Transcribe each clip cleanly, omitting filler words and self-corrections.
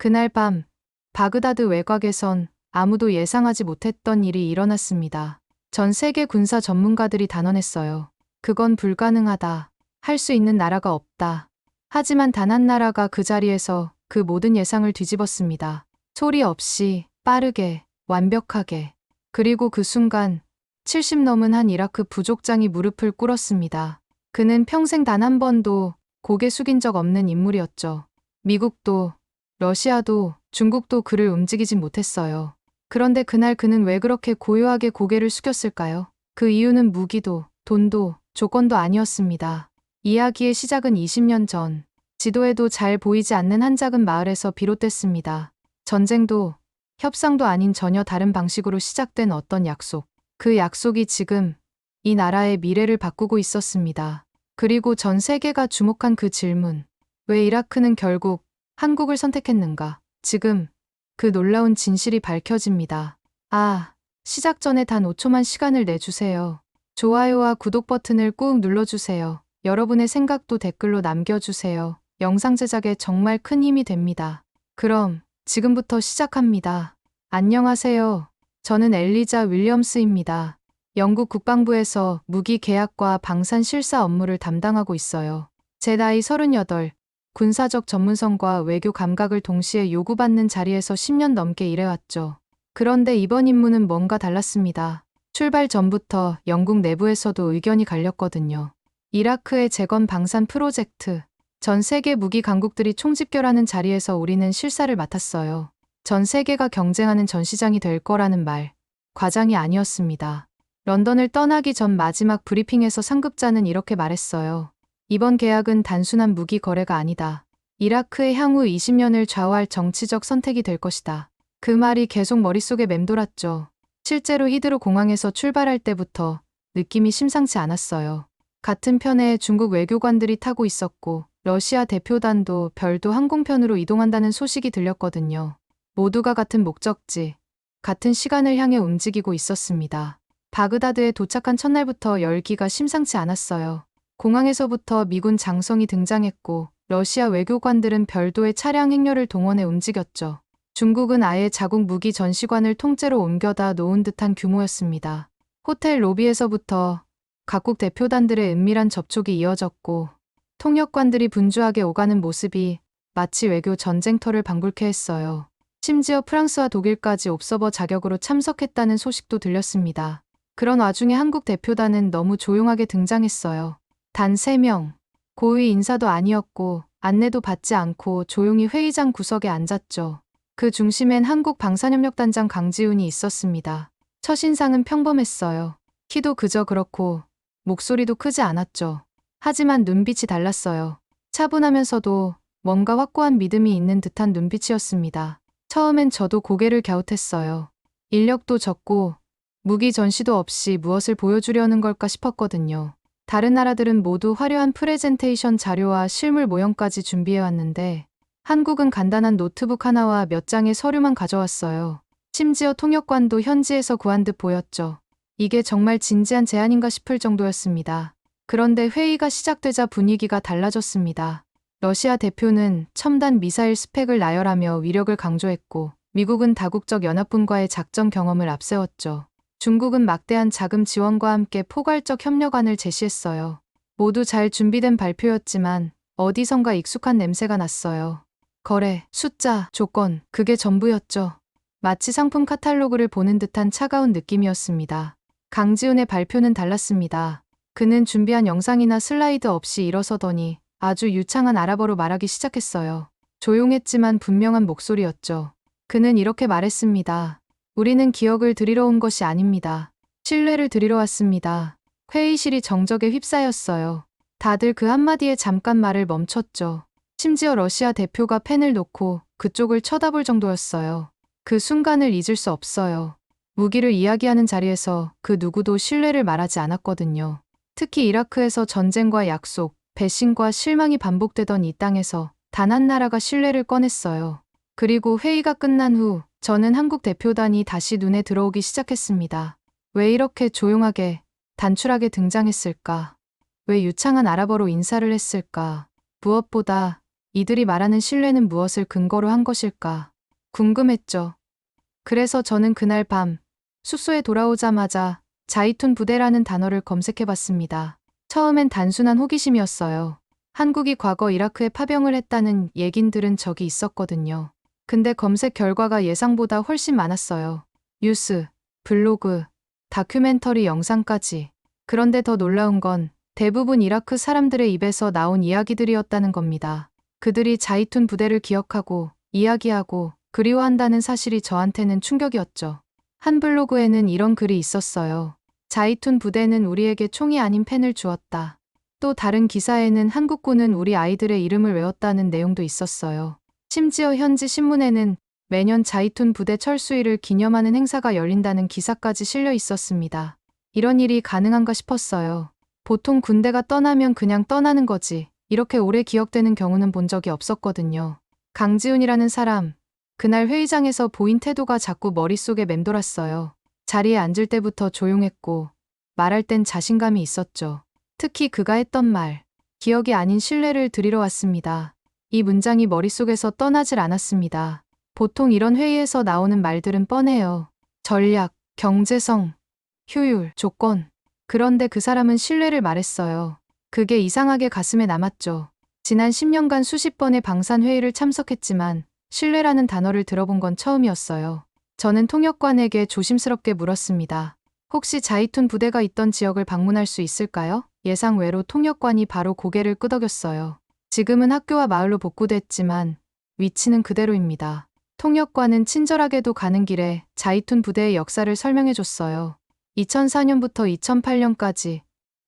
그날 밤 바그다드 외곽에선 아무도 예상하지 못했던 일이 일어났습니다. 전 세계 군사 전문가들이 단언했어요. 그건 불가능하다. 할 수 있는 나라가 없다. 하지만 단 한 나라가 그 자리에서 그 모든 예상을 뒤집었습니다. 소리 없이 빠르게 완벽하게. 그리고 그 순간 70 넘은 한 이라크 부족장이 무릎을 꿇었습니다. 그는 평생 단 한 번도 고개 숙인 적 없는 인물이었죠. 미국도 러시아도 중국도 그를 움직이진 못했어요. 그런데 그날 그는 왜 그렇게 고요하게 고개를 숙였을까요? 그 이유는 무기도 돈도 조건도 아니었습니다. 이야기의 시작은 20년 전, 지도에도 잘 보이지 않는 한 작은 마을에서 비롯됐습니다. 전쟁도 협상도 아닌 전혀 다른 방식으로 시작된 어떤 약속. 그 약속이 지금 이 나라의 미래를 바꾸고 있었습니다. 그리고 전 세계가 주목한 그 질문. 왜 이라크는 결국 한국을 선택했는가? 지금 그 놀라운 진실이 밝혀집니다. 시작 전에 단 5초만 시간을 내주세요. 좋아요와 구독 버튼을 꾹 눌러주세요. 여러분의 생각도 댓글로 남겨주세요. 영상 제작에 정말 큰 힘이 됩니다. 그럼 지금부터 시작합니다. 안녕하세요. 저는 엘리자 윌리엄스입니다. 영국 국방부에서 무기 계약과 방산 실사 업무를 담당하고 있어요. 제 나이 38, 군사적 전문성과 외교 감각을 동시에 요구받는 자리에서 10년 넘게 일해왔죠. 그런데 이번 임무는 뭔가 달랐습니다. 출발 전부터 영국 내부에서도 의견이 갈렸거든요. 이라크의 재건 방산 프로젝트. 전 세계 무기 강국들이 총집결하는 자리에서 우리는 실사를 맡았어요. 전 세계가 경쟁하는 전시장이 될 거라는 말. 과장이 아니었습니다. 런던을 떠나기 전 마지막 브리핑에서 상급자는 이렇게 말했어요. 이번 계약은 단순한 무기 거래가 아니다. 이라크의 향후 20년을 좌우할 정치적 선택이 될 것이다. 그 말이 계속 머릿속에 맴돌았죠. 실제로 히드로 공항에서 출발할 때부터 느낌이 심상치 않았어요. 같은 편에 중국 외교관들이 타고 있었고 러시아 대표단도 별도 항공편으로 이동한다는 소식이 들렸거든요. 모두가 같은 목적지, 같은 시간을 향해 움직이고 있었습니다. 바그다드에 도착한 첫날부터 열기가 심상치 않았어요. 공항에서부터 미군 장성이 등장했고 러시아 외교관들은 별도의 차량 행렬을 동원해 움직였죠. 중국은 아예 자국 무기 전시관을 통째로 옮겨다 놓은 듯한 규모였습니다. 호텔 로비에서부터 각국 대표단들의 은밀한 접촉이 이어졌고 통역관들이 분주하게 오가는 모습이 마치 외교 전쟁터를 방불케 했어요. 심지어 프랑스와 독일까지 옵서버 자격으로 참석했다는 소식도 들렸습니다. 그런 와중에 한국 대표단은 너무 조용하게 등장했어요. 단 3명. 고위 인사도 아니었고 안내도 받지 않고 조용히 회의장 구석에 앉았죠. 그 중심엔 한국 방산협력단장 강지훈이 있었습니다. 첫인상은 평범했어요. 키도 그저 그렇고 목소리도 크지 않았죠. 하지만 눈빛이 달랐어요. 차분하면서도 뭔가 확고한 믿음이 있는 듯한 눈빛이었습니다. 처음엔 저도 고개를 갸웃했어요. 인력도 적고 무기 전시도 없이 무엇을 보여주려는 걸까 싶었거든요. 다른 나라들은 모두 화려한 프레젠테이션 자료와 실물 모형까지 준비해왔는데 한국은 간단한 노트북 하나와 몇 장의 서류만 가져왔어요. 심지어 통역관도 현지에서 구한 듯 보였죠. 이게 정말 진지한 제안인가 싶을 정도였습니다. 그런데 회의가 시작되자 분위기가 달라졌습니다. 러시아 대표는 첨단 미사일 스펙을 나열하며 위력을 강조했고 미국은 다국적 연합군과의 작전 경험을 앞세웠죠. 중국은 막대한 자금 지원과 함께 포괄적 협력안을 제시했어요. 모두 잘 준비된 발표였지만 어디선가 익숙한 냄새가 났어요. 거래, 숫자, 조건, 그게 전부였죠. 마치 상품 카탈로그를 보는 듯한 차가운 느낌이었습니다. 강지훈의 발표는 달랐습니다. 그는 준비한 영상이나 슬라이드 없이 일어서더니 아주 유창한 아랍어로 말하기 시작했어요. 조용했지만 분명한 목소리였죠. 그는 이렇게 말했습니다. 우리는 기억을 드리러 온 것이 아닙니다. 신뢰를 드리러 왔습니다. 회의실이 정적에 휩싸였어요. 다들 그 한마디에 잠깐 말을 멈췄죠. 심지어 러시아 대표가 펜을 놓고 그쪽을 쳐다볼 정도였어요. 그 순간을 잊을 수 없어요. 무기를 이야기하는 자리에서 그 누구도 신뢰를 말하지 않았거든요. 특히 이라크에서 전쟁과 약속, 배신과 실망이 반복되던 이 땅에서 단 한 나라가 신뢰를 꺼냈어요. 그리고 회의가 끝난 후 저는 한국 대표단이 다시 눈에 들어오기 시작했습니다. 왜 이렇게 조용하게, 단출하게 등장했을까? 왜 유창한 아랍어로 인사를 했을까? 무엇보다 이들이 말하는 신뢰는 무엇을 근거로 한 것일까? 궁금했죠. 그래서 저는 그날 밤 숙소에 돌아오자마자 자이툰 부대라는 단어를 검색해봤습니다. 처음엔 단순한 호기심이었어요. 한국이 과거 이라크에 파병을 했다는 얘긴 들은 적이 있었거든요. 근데 검색 결과가 예상보다 훨씬 많았어요. 뉴스, 블로그, 다큐멘터리 영상까지. 그런데 더 놀라운 건 대부분 이라크 사람들의 입에서 나온 이야기들이었다는 겁니다. 그들이 자이툰 부대를 기억하고 이야기하고 그리워한다는 사실이 저한테는 충격이었죠. 한 블로그에는 이런 글이 있었어요. 자이툰 부대는 우리에게 총이 아닌 펜을 주었다. 또 다른 기사에는 한국군은 우리 아이들의 이름을 외웠다는 내용도 있었어요. 심지어 현지 신문에는 매년 자이툰 부대 철수일을 기념하는 행사가 열린다는 기사까지 실려 있었습니다. 이런 일이 가능한가 싶었어요. 보통 군대가 떠나면 그냥 떠나는 거지. 이렇게 오래 기억되는 경우는 본 적이 없었거든요. 강지훈이라는 사람, 그날 회의장에서 보인 태도가 자꾸 머릿속에 맴돌았어요. 자리에 앉을 때부터 조용했고 말할 땐 자신감이 있었죠. 특히 그가 했던 말, 기억이 아닌 신뢰를 드리러 왔습니다. 이 문장이 머릿속에서 떠나질 않았습니다. 보통 이런 회의에서 나오는 말들은 뻔해요. 전략, 경제성, 효율, 조건. 그런데 그 사람은 신뢰를 말했어요. 그게 이상하게 가슴에 남았죠. 지난 10년간 수십 번의 방산회의를 참석했지만 신뢰라는 단어를 들어본 건 처음이었어요. 저는 통역관에게 조심스럽게 물었습니다. 혹시 자이툰 부대가 있던 지역을 방문할 수 있을까요? 예상 외로 통역관이 바로 고개를 끄덕였어요. 지금은 학교와 마을로 복구됐지만 위치는 그대로입니다. 통역관은 친절하게도 가는 길에 자이툰 부대의 역사를 설명해줬어요. 2004년부터 2008년까지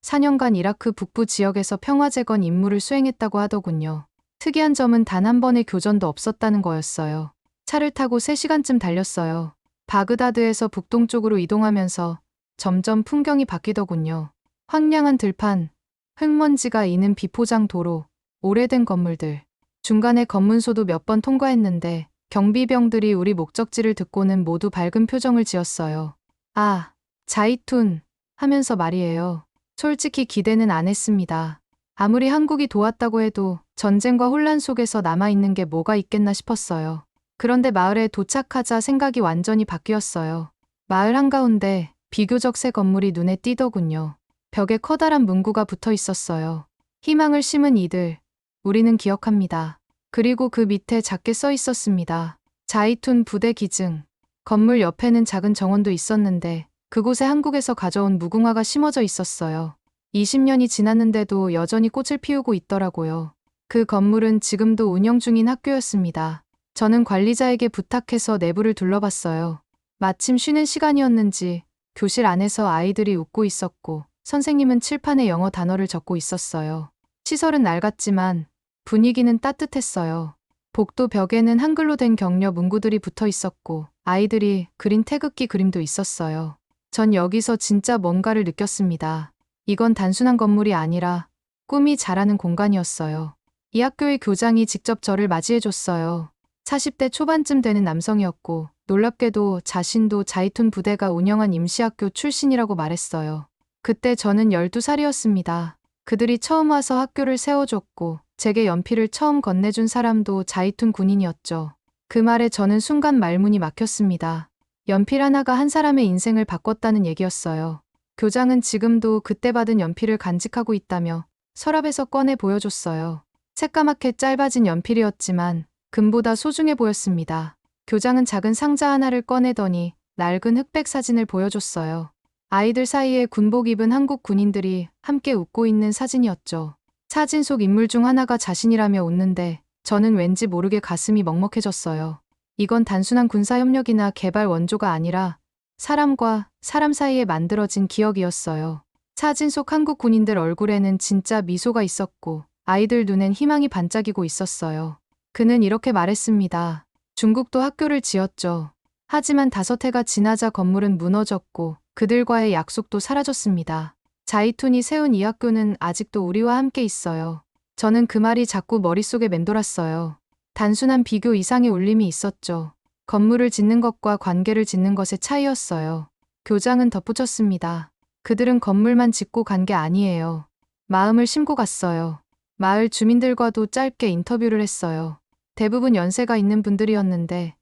4년간 이라크 북부 지역에서 평화재건 임무를 수행했다고 하더군요. 특이한 점은 단 한 번의 교전도 없었다는 거였어요. 차를 타고 3시간쯤 달렸어요. 바그다드에서 북동쪽으로 이동하면서 점점 풍경이 바뀌더군요. 황량한 들판, 흙먼지가 이는 비포장 도로, 오래된 건물들. 중간에 검문소도 몇 번 통과했는데 경비병들이 우리 목적지를 듣고는 모두 밝은 표정을 지었어요. 아, 자이툰 하면서 말이에요. 솔직히 기대는 안 했습니다. 아무리 한국이 도왔다고 해도 전쟁과 혼란 속에서 남아있는 게 뭐가 있겠나 싶었어요. 그런데 마을에 도착하자 생각이 완전히 바뀌었어요. 마을 한가운데 비교적 새 건물이 눈에 띄더군요. 벽에 커다란 문구가 붙어 있었어요. 희망을 심은 이들, 우리는 기억합니다. 그리고 그 밑에 작게 써 있었습니다. 자이툰 부대 기증. 건물 옆에는 작은 정원도 있었는데 그곳에 한국에서 가져온 무궁화가 심어져 있었어요. 20년이 지났는데도 여전히 꽃을 피우고 있더라고요. 그 건물은 지금도 운영 중인 학교였습니다. 저는 관리자에게 부탁해서 내부를 둘러봤어요. 마침 쉬는 시간이었는지 교실 안에서 아이들이 웃고 있었고 선생님은 칠판에 영어 단어를 적고 있었어요. 시설은 낡았지만 분위기는 따뜻했어요. 복도 벽에는 한글로 된 격려 문구들이 붙어 있었고 아이들이 그린 태극기 그림도 있었어요. 전 여기서 진짜 뭔가를 느꼈습니다. 이건 단순한 건물이 아니라 꿈이 자라는 공간이었어요. 이 학교의 교장이 직접 저를 맞이해줬어요. 40대 초반쯤 되는 남성이었고 놀랍게도 자신도 자이툰 부대가 운영한 임시학교 출신이라고 말했어요. 그때 저는 12살이었습니다. 그들이 처음 와서 학교를 세워줬고 제게 연필을 처음 건네준 사람도 자이툰 군인이었죠. 그 말에 저는 순간 말문이 막혔습니다. 연필 하나가 한 사람의 인생을 바꿨다는 얘기였어요. 교장은 지금도 그때 받은 연필을 간직하고 있다며 서랍에서 꺼내 보여줬어요. 새까맣게 짧아진 연필이었지만 금보다 소중해 보였습니다. 교장은 작은 상자 하나를 꺼내더니 낡은 흑백 사진을 보여줬어요. 아이들 사이에 군복 입은 한국 군인들이 함께 웃고 있는 사진이었죠. 사진 속 인물 중 하나가 자신이라며 웃는데 저는 왠지 모르게 가슴이 먹먹해졌어요. 이건 단순한 군사협력이나 개발 원조가 아니라 사람과 사람 사이에 만들어진 기억이었어요. 사진 속 한국 군인들 얼굴에는 진짜 미소가 있었고 아이들 눈엔 희망이 반짝이고 있었어요. 그는 이렇게 말했습니다. 중국도 학교를 지었죠. 하지만 5해가 지나자 건물은 무너졌고 그들과의 약속도 사라졌습니다. 자이툰이 세운 이 학교는 아직도 우리와 함께 있어요. 저는 그 말이 자꾸 머릿속에 맴돌았어요. 단순한 비교 이상의 울림이 있었죠. 건물을 짓는 것과 관계를 짓는 것의 차이였어요. 교장은 덧붙였습니다. 그들은 건물만 짓고 간 게 아니에요. 마음을 심고 갔어요. 마을 주민들과도 짧게 인터뷰를 했어요. 대부분 연세가 있는 분들이었는데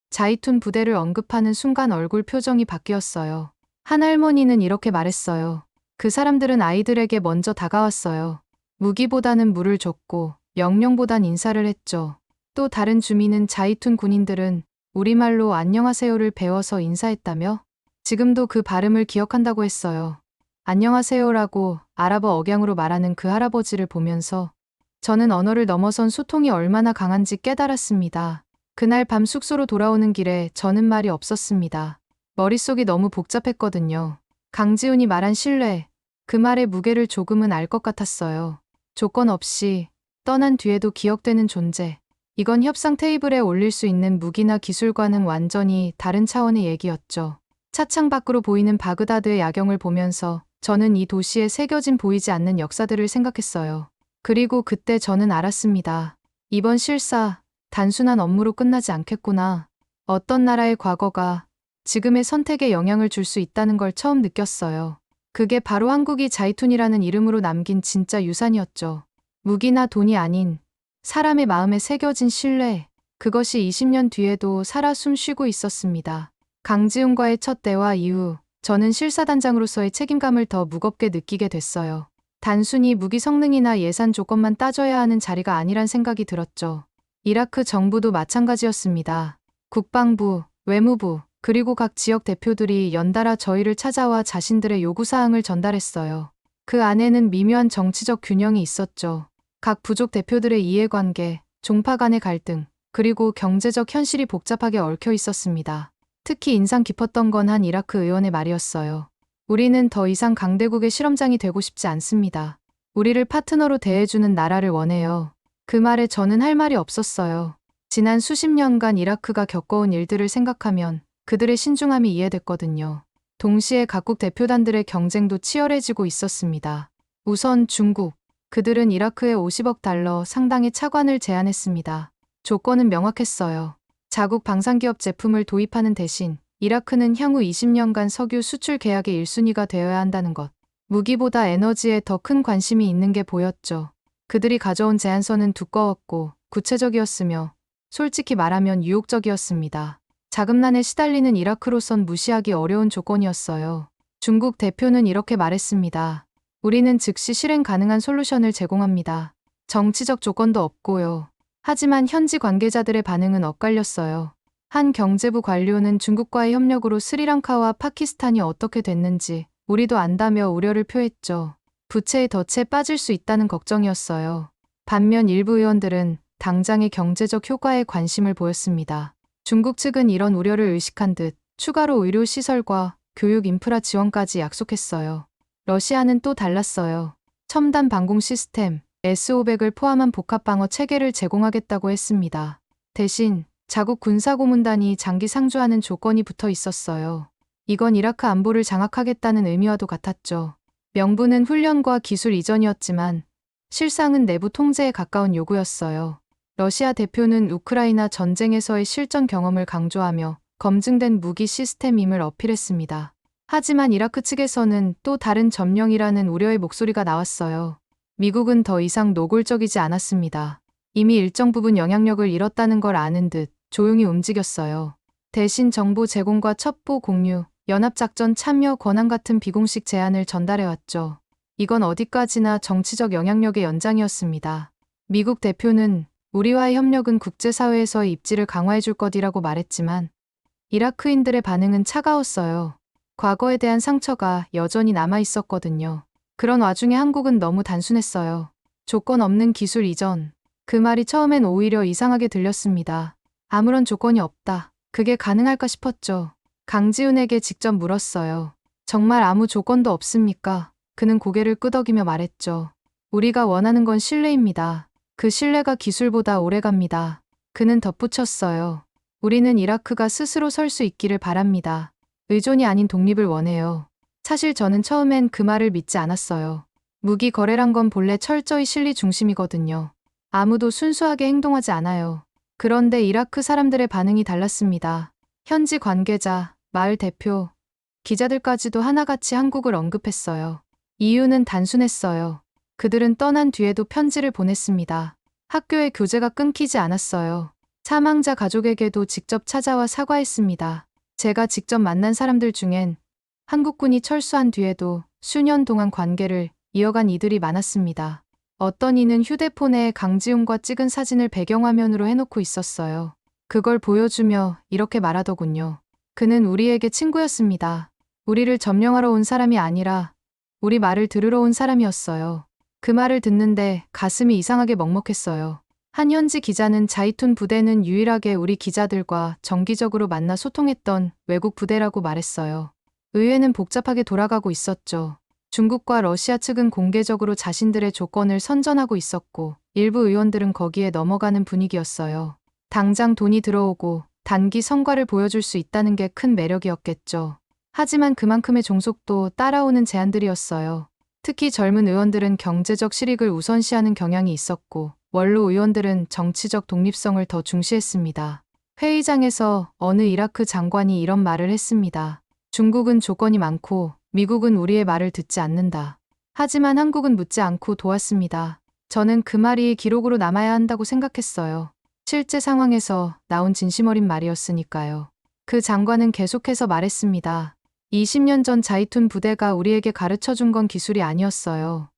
자이툰 부대를 언급하는 순간 얼굴 표정이 바뀌었어요. 한 할머니는 이렇게 말했어요. 그 사람들은 아이들에게 먼저 다가왔어요. 무기보다는 물을 줬고 명령보단 인사를 했죠. 또 다른 주민은 자이툰 군인들은 우리말로 안녕하세요를 배워서 인사했다며 지금도 그 발음을 기억한다고 했어요. 안녕하세요라고 아랍어 억양으로 말하는 그 할아버지를 보면서 저는 언어를 넘어선 소통이 얼마나 강한지 깨달았습니다. 그날 밤 숙소로 돌아오는 길에 저는 말이 없었습니다. 머릿속이 너무 복잡했거든요. 강지훈이 말한 신뢰, 그 말의 무게를 조금은 알 것 같았어요. 조건 없이 떠난 뒤에도 기억되는 존재. 이건 협상 테이블에 올릴 수 있는 무기나 기술과는 완전히 다른 차원의 얘기였죠. 차창 밖으로 보이는 바그다드의 야경을 보면서 저는 이 도시에 새겨진 보이지 않는 역사들을 생각했어요. 그리고 그때 저는 알았습니다. 이번 실사, 단순한 업무로 끝나지 않겠구나. 어떤 나라의 과거가 지금의 선택에 영향을 줄 수 있다는 걸 처음 느꼈어요. 그게 바로 한국이 자이툰이라는 이름으로 남긴 진짜 유산이었죠. 무기나 돈이 아닌 사람의 마음에 새겨진 신뢰, 그것이 20년 뒤에도 살아 숨쉬고 있었습니다. 강지훈과의 첫 대화 이후 저는 실사단장으로서의 책임감을 더 무겁게 느끼게 됐어요. 단순히 무기 성능이나 예산 조건만 따져야 하는 자리가 아니란 생각이 들었죠. 이라크 정부도 마찬가지였습니다. 국방부, 외무부, 그리고 각 지역 대표들이 연달아 저희를 찾아와 자신들의 요구사항을 전달했어요. 그 안에는 미묘한 정치적 균형이 있었죠. 각 부족 대표들의 이해관계, 종파 간의 갈등, 그리고 경제적 현실이 복잡하게 얽혀 있었습니다. 특히 인상 깊었던 건 한 이라크 의원의 말이었어요. 우리는 더 이상 강대국의 실험장이 되고 싶지 않습니다. 우리를 파트너로 대해주는 나라를 원해요. 그 말에 저는 할 말이 없었어요. 지난 수십 년간 이라크가 겪어온 일들을 생각하면 그들의 신중함이 이해됐거든요. 동시에 각국 대표단들의 경쟁도 치열해지고 있었습니다. 우선 중국. 그들은 이라크에 50억 달러 상당의 차관을 제안했습니다. 조건은 명확했어요. 자국 방산기업 제품을 도입하는 대신 이라크는 향후 20년간 석유 수출 계약의 1순위가 되어야 한다는 것. 무기보다 에너지에 더 큰 관심이 있는 게 보였죠. 그들이 가져온 제안서는 두꺼웠고 구체적이었으며 솔직히 말하면 유혹적이었습니다. 자금난에 시달리는 이라크로선 무시하기 어려운 조건이었어요. 중국 대표는 이렇게 말했습니다. 우리는 즉시 실행 가능한 솔루션을 제공합니다. 정치적 조건도 없고요. 하지만 현지 관계자들의 반응은 엇갈렸어요. 한 경제부 관료는 중국과의 협력으로 스리랑카와 파키스탄이 어떻게 됐는지 우리도 안다며 우려를 표했죠. 부채의 덫에 빠질 수 있다는 걱정이었어요. 반면 일부 의원들은 당장의 경제적 효과에 관심을 보였습니다. 중국 측은 이런 우려를 의식한 듯 추가로 의료시설과 교육 인프라 지원까지 약속했어요. 러시아는 또 달랐어요. 첨단 방공 시스템 S-500을 포함한 복합방어 체계를 제공하겠다고 했습니다. 대신 자국 군사고문단이 장기 상주하는 조건이 붙어 있었어요. 이건 이라크 안보를 장악하겠다는 의미와도 같았죠. 명분은 훈련과 기술 이전이었지만 실상은 내부 통제에 가까운 요구였어요. 러시아 대표는 우크라이나 전쟁에서의 실전 경험을 강조하며 검증된 무기 시스템임을 어필했습니다. 하지만 이라크 측에서는 또 다른 점령이라는 우려의 목소리가 나왔어요. 미국은 더 이상 노골적이지 않았습니다. 이미 일정 부분 영향력을 잃었다는 걸 아는 듯 조용히 움직였어요. 대신 정보 제공과 첩보 공유, 연합작전 참여 권한 같은 비공식 제안을 전달해왔죠. 이건 어디까지나 정치적 영향력의 연장이었습니다. 미국 대표는 우리와의 협력은 국제사회에서의 입지를 강화해줄 것이라고 말했지만 이라크인들의 반응은 차가웠어요. 과거에 대한 상처가 여전히 남아있었거든요. 그런 와중에 한국은 너무 단순했어요. 조건 없는 기술 이전. 그 말이 처음엔 오히려 이상하게 들렸습니다. 아무런 조건이 없다. 그게 가능할까 싶었죠. 강지훈에게 직접 물었어요. 정말 아무 조건도 없습니까? 그는 고개를 끄덕이며 말했죠. 우리가 원하는 건 신뢰입니다. 그 신뢰가 기술보다 오래갑니다. 그는 덧붙였어요. 우리는 이라크가 스스로 설 수 있기를 바랍니다. 의존이 아닌 독립을 원해요. 사실 저는 처음엔 그 말을 믿지 않았어요. 무기 거래란 건 본래 철저히 실리 중심이거든요. 아무도 순수하게 행동하지 않아요. 그런데 이라크 사람들의 반응이 달랐습니다. 현지 관계자, 마을 대표, 기자들까지도 하나같이 한국을 언급했어요. 이유는 단순했어요. 그들은 떠난 뒤에도 편지를 보냈습니다. 학교의 교제가 끊기지 않았어요. 사망자 가족에게도 직접 찾아와 사과했습니다. 제가 직접 만난 사람들 중엔 한국군이 철수한 뒤에도 수년 동안 관계를 이어간 이들이 많았습니다. 어떤 이는 휴대폰에 강지훈과 찍은 사진을 배경화면으로 해놓고 있었어요. 그걸 보여주며 이렇게 말하더군요. 그는 우리에게 친구였습니다. 우리를 점령하러 온 사람이 아니라 우리 말을 들으러 온 사람이었어요. 그 말을 듣는데 가슴이 이상하게 먹먹했어요. 한 현지 기자는 자이툰 부대는 유일하게 우리 기자들과 정기적으로 만나 소통했던 외국 부대라고 말했어요. 의회는 복잡하게 돌아가고 있었죠. 중국과 러시아 측은 공개적으로 자신들의 조건을 선전하고 있었고 일부 의원들은 거기에 넘어가는 분위기였어요. 당장 돈이 들어오고 단기 성과를 보여줄 수 있다는 게 큰 매력이었겠죠. 하지만 그만큼의 종속도 따라오는 제안들이었어요. 특히 젊은 의원들은 경제적 실익을 우선시하는 경향이 있었고 원로 의원들은 정치적 독립성을 더 중시했습니다. 회의장에서 어느 이라크 장관이 이런 말을 했습니다. 중국은 조건이 많고 미국은 우리의 말을 듣지 않는다. 하지만 한국은 묻지 않고 도왔습니다. 저는 그 말이 기록으로 남아야 한다고 생각했어요. 실제 상황에서 나온 진심 어린 말이었으니까요. 그 장관은 계속해서 말했습니다. 20년 전 자이툰 부대가 우리에게 가르쳐준 건 기술이 아니었어요.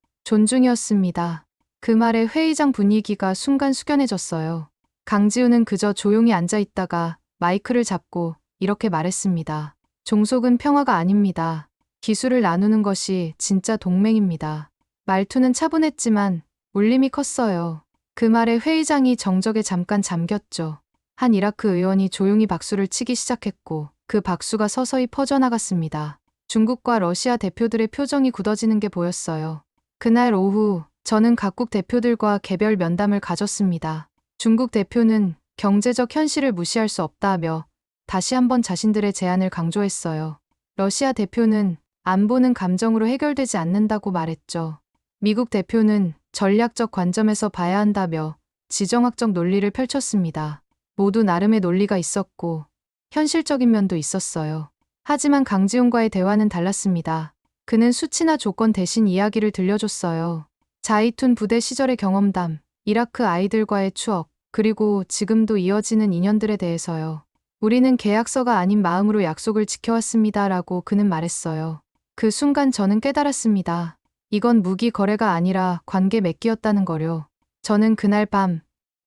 존중이었습니다. 그 말에 회의장 분위기가 순간 숙연해졌어요. 강지훈은 그저 조용히 앉아 있다가 마이크를 잡고 이렇게 말했습니다. 종속은 평화가 아닙니다. 기술을 나누는 것이 진짜 동맹입니다. 말투는 차분했지만 울림이 컸어요. 그 말에 회의장이 정적에 잠깐 잠겼죠. 한 이라크 의원이 조용히 박수를 치기 시작했고 그 박수가 서서히 퍼져나갔습니다. 중국과 러시아 대표들의 표정이 굳어지는 게 보였어요. 그날 오후 저는 각국 대표들과 개별 면담을 가졌습니다. 중국 대표는 경제적 현실을 무시할 수 없다며 다시 한번 자신들의 제안을 강조했어요. 러시아 대표는 안보는 감정으로 해결되지 않는다고 말했죠. 미국 대표는 전략적 관점에서 봐야 한다며 지정학적 논리를 펼쳤습니다. 모두 나름의 논리가 있었고 현실적인 면도 있었어요. 하지만 강지훈과의 대화는 달랐습니다. 그는 수치나 조건 대신 이야기를 들려줬어요. 자이툰 부대 시절의 경험담, 이라크 아이들과의 추억, 그리고 지금도 이어지는 인연들에 대해서요. 우리는 계약서가 아닌 마음으로 약속을 지켜왔습니다. 라고 그는 말했어요. 그 순간 저는 깨달았습니다. 이건 무기 거래가 아니라 관계 맺기였다는 거요. 저는 그날 밤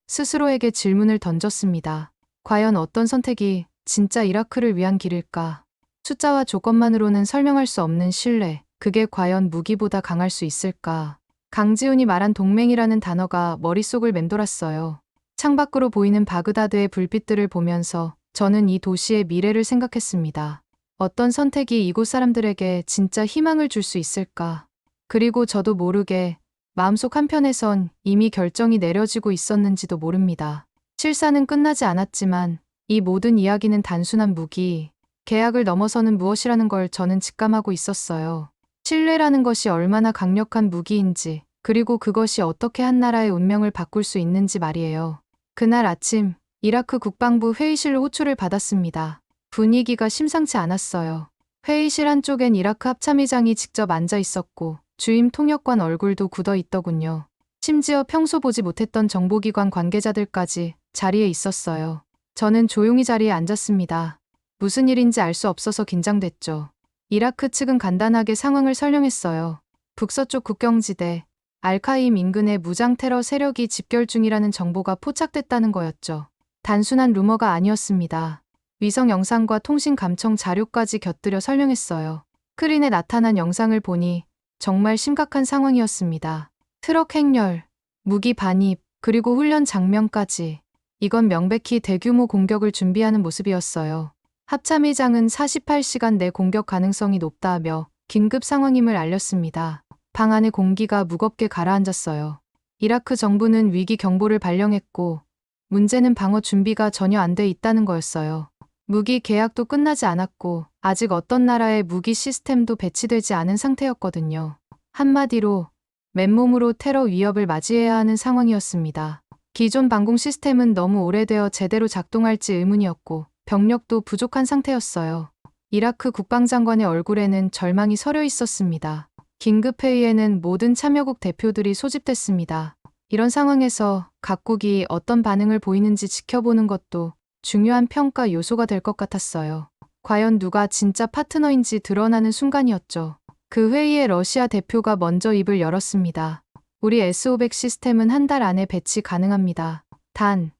스스로에게 질문을 던졌습니다. 과연 어떤 선택이 진짜 이라크를 위한 길일까? 숫자와 조건만으로는 설명할 수 없는 신뢰, 그게 과연 무기보다 강할 수 있을까? 강지훈이 말한 동맹이라는 단어가 머릿속을 맴돌았어요. 창밖으로 보이는 바그다드의 불빛들을 보면서 저는 이 도시의 미래를 생각했습니다. 어떤 선택이 이곳 사람들에게 진짜 희망을 줄 수 있을까? 그리고 저도 모르게 마음속 한편에선 이미 결정이 내려지고 있었는지도 모릅니다. 실사는 끝나지 않았지만 이 모든 이야기는 단순한 무기, 계약을 넘어서는 무엇이라는 걸 저는 직감하고 있었어요. 신뢰라는 것이 얼마나 강력한 무기인지, 그리고 그것이 어떻게 한 나라의 운명을 바꿀 수 있는지 말이에요. 그날 아침 이라크 국방부 회의실로 호출을 받았습니다. 분위기가 심상치 않았어요. 회의실 한쪽엔 이라크 합참의장이 직접 앉아 있었고 주임 통역관 얼굴도 굳어 있더군요. 심지어 평소 보지 못했던 정보기관 관계자들까지 자리에 있었어요. 저는 조용히 자리에 앉았습니다. 무슨 일인지 알 수 없어서 긴장됐죠. 이라크 측은 간단하게 상황을 설명했어요. 북서쪽 국경지대 알카임 인근의 무장 테러 세력이 집결 중이라는 정보가 포착됐다는 거였죠. 단순한 루머가 아니었습니다. 위성 영상과 통신 감청 자료까지 곁들여 설명했어요. 스크린에 나타난 영상을 보니 정말 심각한 상황이었습니다. 트럭 행렬, 무기 반입, 그리고 훈련 장면까지. 이건 명백히 대규모 공격을 준비하는 모습이었어요. 합참의장은 48시간 내 공격 가능성이 높다며 긴급 상황임을 알렸습니다. 방 안의 공기가 무겁게 가라앉았어요. 이라크 정부는 위기 경보를 발령했고 문제는 방어 준비가 전혀 안 돼 있다는 거였어요. 무기 계약도 끝나지 않았고 아직 어떤 나라의 무기 시스템도 배치되지 않은 상태였거든요. 한마디로 맨몸으로 테러 위협을 맞이해야 하는 상황이었습니다. 기존 방공 시스템은 너무 오래되어 제대로 작동할지 의문이었고 병력도 부족한 상태였어요. 이라크 국방장관의 얼굴에는 절망이 서려 있었습니다. 긴급회의에는 모든 참여국 대표들이 소집됐습니다. 이런 상황에서 각국이 어떤 반응을 보이는지 지켜보는 것도 중요한 평가 요소가 될 것 같았어요. 과연 누가 진짜 파트너인지 드러나는 순간이었죠. 그 회의에 러시아 대표가 먼저 입을 열었습니다. 우리 S500 시스템은 한 달 안에 배치 가능합니다. 단,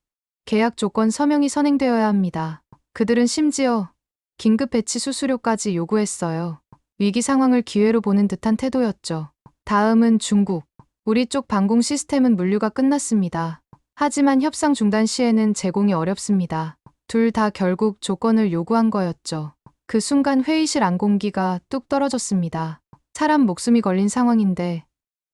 계약 조건 서명이 선행되어야 합니다. 그들은 심지어 긴급 배치 수수료까지 요구했어요. 위기 상황을 기회로 보는 듯한 태도였죠. 다음은 중국. 우리 쪽 방공 시스템은 물류가 끝났습니다. 하지만 협상 중단 시에는 제공이 어렵습니다. 둘 다 결국 조건을 요구한 거였죠. 그 순간 회의실 안공기가 뚝 떨어졌습니다. 사람 목숨이 걸린 상황인데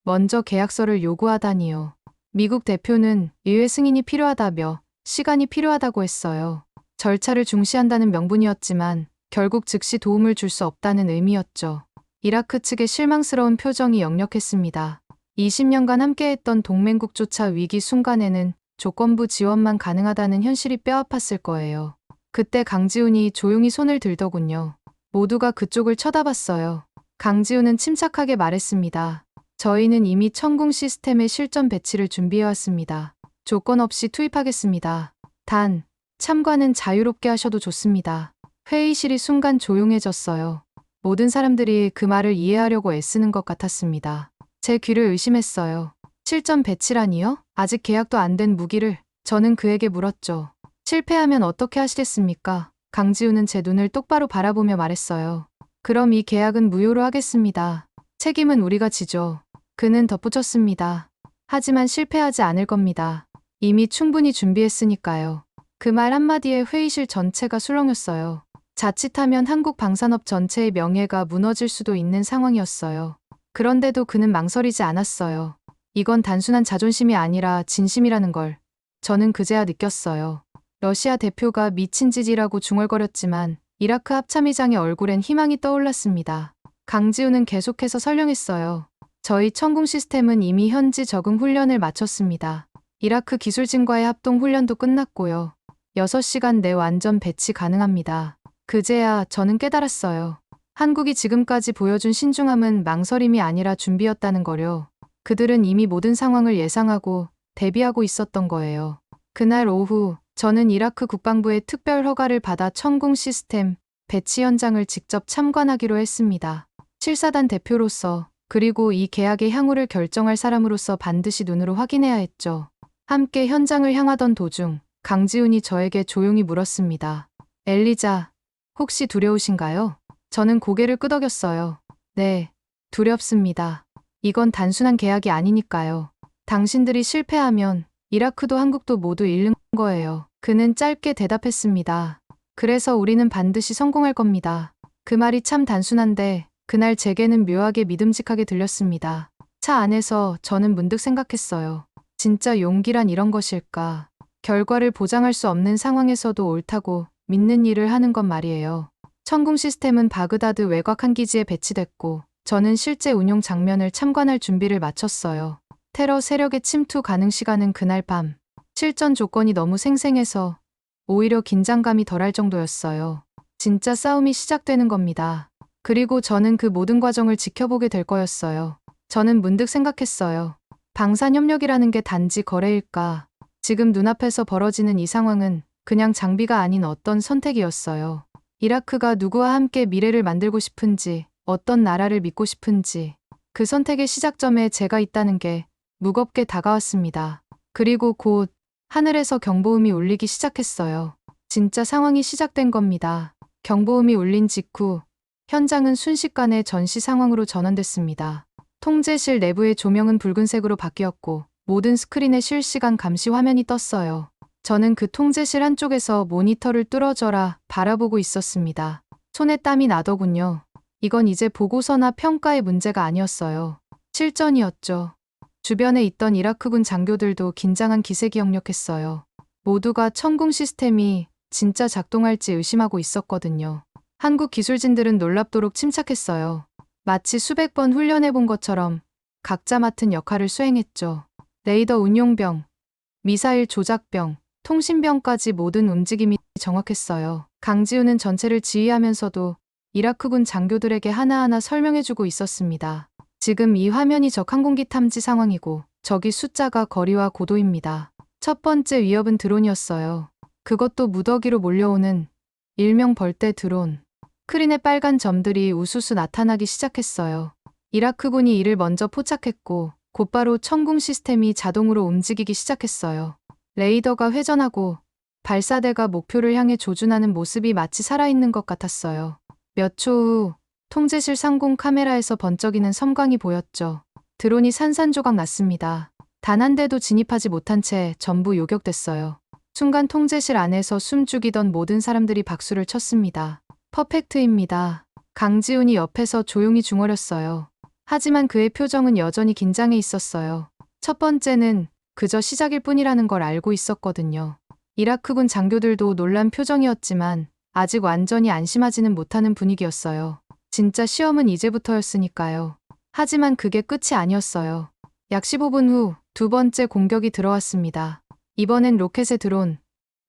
먼저 계약서를 요구하다니요. 미국 대표는 의회 승인이 필요하다며 시간이 필요하다고 했어요. 절차를 중시한다는 명분이었지만 결국 즉시 도움을 줄 수 없다는 의미였죠. 이라크 측의 실망스러운 표정이 역력했습니다. 20년간 함께했던 동맹국조차 위기 순간에는 조건부 지원만 가능하다는 현실이 뼈아팠을 거예요. 그때 강지훈이 조용히 손을 들더군요. 모두가 그쪽을 쳐다봤어요. 강지훈은 침착하게 말했습니다. 저희는 이미 천궁 시스템의 실전 배치를 준비해왔습니다. 조건 없이 투입하겠습니다. 단, 참관은 자유롭게 하셔도 좋습니다. 회의실이 순간 조용해졌어요. 모든 사람들이 그 말을 이해하려고 애쓰는 것 같았습니다. 제 귀를 의심했어요. 실전 배치라니요? 아직 계약도 안 된 무기를. 저는 그에게 물었죠. 실패하면 어떻게 하시겠습니까? 강지훈은 제 눈을 똑바로 바라보며 말했어요. 그럼 이 계약은 무효로 하겠습니다. 책임은 우리가 지죠. 그는 덧붙였습니다. 하지만 실패하지 않을 겁니다. 이미 충분히 준비했으니까요. 그 말 한마디에 회의실 전체가 술렁였어요. 자칫하면 한국 방산업 전체의 명예가 무너질 수도 있는 상황이었어요. 그런데도 그는 망설이지 않았어요. 이건 단순한 자존심이 아니라 진심이라는 걸 저는 그제야 느꼈어요. 러시아 대표가 미친 짓이라고 중얼거렸지만 이라크 합참의장의 얼굴엔 희망이 떠올랐습니다. 강지훈은 계속해서 설명했어요. 저희 천궁 시스템은 이미 현지 적응 훈련을 마쳤습니다. 이라크 기술진과의 합동 훈련도 끝났고요. 6시간 내 완전 배치 가능합니다. 그제야 저는 깨달았어요. 한국이 지금까지 보여준 신중함은 망설임이 아니라 준비였다는 거요. 그들은 이미 모든 상황을 예상하고 대비하고 있었던 거예요. 그날 오후 저는 이라크 국방부의 특별 허가를 받아 천궁 시스템 배치 현장을 직접 참관하기로 했습니다. 7사단 대표로서 그리고 이 계약의 향후를 결정할 사람으로서 반드시 눈으로 확인해야 했죠. 함께 현장을 향하던 도중 강지훈이 저에게 조용히 물었습니다. 엘리자, 혹시 두려우신가요? 저는 고개를 끄덕였어요. 네, 두렵습니다. 이건 단순한 계약이 아니니까요. 당신들이 실패하면 이라크도 한국도 모두 잃는 거예요. 그는 짧게 대답했습니다. 그래서 우리는 반드시 성공할 겁니다. 그 말이 참 단순한데 그날 제게는 묘하게 믿음직하게 들렸습니다. 차 안에서 저는 문득 생각했어요. 진짜 용기란 이런 것일까? 결과를 보장할 수 없는 상황에서도 옳다고 믿는 일을 하는 것 말이에요. 천궁 시스템은 바그다드 외곽 한 기지에 배치됐고 저는 실제 운용 장면을 참관할 준비를 마쳤어요. 테러 세력의 침투 가능 시간은 그날 밤. 실전 조건이 너무 생생해서 오히려 긴장감이 덜할 정도였어요. 진짜 싸움이 시작되는 겁니다. 그리고 저는 그 모든 과정을 지켜보게 될 거였어요. 저는 문득 생각했어요. 방산협력이라는 게 단지 거래일까? 지금 눈앞에서 벌어지는 이 상황은 그냥 장비가 아닌 어떤 선택이었어요. 이라크가 누구와 함께 미래를 만들고 싶은지, 어떤 나라를 믿고 싶은지, 그 선택의 시작점에 제가 있다는 게 무겁게 다가왔습니다. 그리고 곧 하늘에서 경보음이 울리기 시작했어요. 진짜 상황이 시작된 겁니다. 경보음이 울린 직후 현장은 순식간에 전시 상황으로 전환됐습니다. 통제실 내부의 조명은 붉은색으로 바뀌었고 모든 스크린에 실시간 감시 화면이 떴어요. 저는 그 통제실 한쪽에서 모니터를 뚫어져라 바라보고 있었습니다. 손에 땀이 나더군요. 이건 이제 보고서나 평가의 문제가 아니었어요. 실전이었죠. 주변에 있던 이라크군 장교들도 긴장한 기색이 역력했어요. 모두가 천궁 시스템이 진짜 작동할지 의심하고 있었거든요. 한국 기술진들은 놀랍도록 침착했어요. 마치 수백 번 훈련해본 것처럼 각자 맡은 역할을 수행했죠. 레이더 운용병, 미사일 조작병, 통신병까지 모든 움직임이 정확했어요. 강지훈은 전체를 지휘하면서도 이라크군 장교들에게 하나하나 설명해주고 있었습니다. 지금 이 화면이 적 항공기 탐지 상황이고 적이 숫자가 거리와 고도입니다. 첫 번째 위협은 드론이었어요. 그것도 무더기로 몰려오는 일명 벌떼 드론. 스크린에 빨간 점들이 우수수 나타나기 시작했어요. 이라크군이 이를 먼저 포착했고 곧바로 천궁 시스템이 자동으로 움직이기 시작했어요. 레이더가 회전하고 발사대가 목표를 향해 조준하는 모습이 마치 살아있는 것 같았어요. 몇 초 후 통제실 상공 카메라에서 번쩍이는 섬광이 보였죠. 드론이 산산조각 났습니다. 단 한 대도 진입하지 못한 채 전부 요격됐어요. 순간 통제실 안에서 숨죽이던 모든 사람들이 박수를 쳤습니다. 퍼펙트입니다. 강지훈이 옆에서 조용히 중얼였어요. 하지만 그의 표정은 여전히 긴장해 있었어요. 첫 번째는 그저 시작일 뿐이라는 걸 알고 있었거든요. 이라크군 장교들도 놀란 표정이었지만 아직 완전히 안심하지는 못하는 분위기였어요. 진짜 시험은 이제부터였으니까요. 하지만 그게 끝이 아니었어요. 약 15분 후 두 번째 공격이 들어왔습니다. 이번엔 로켓의 드론,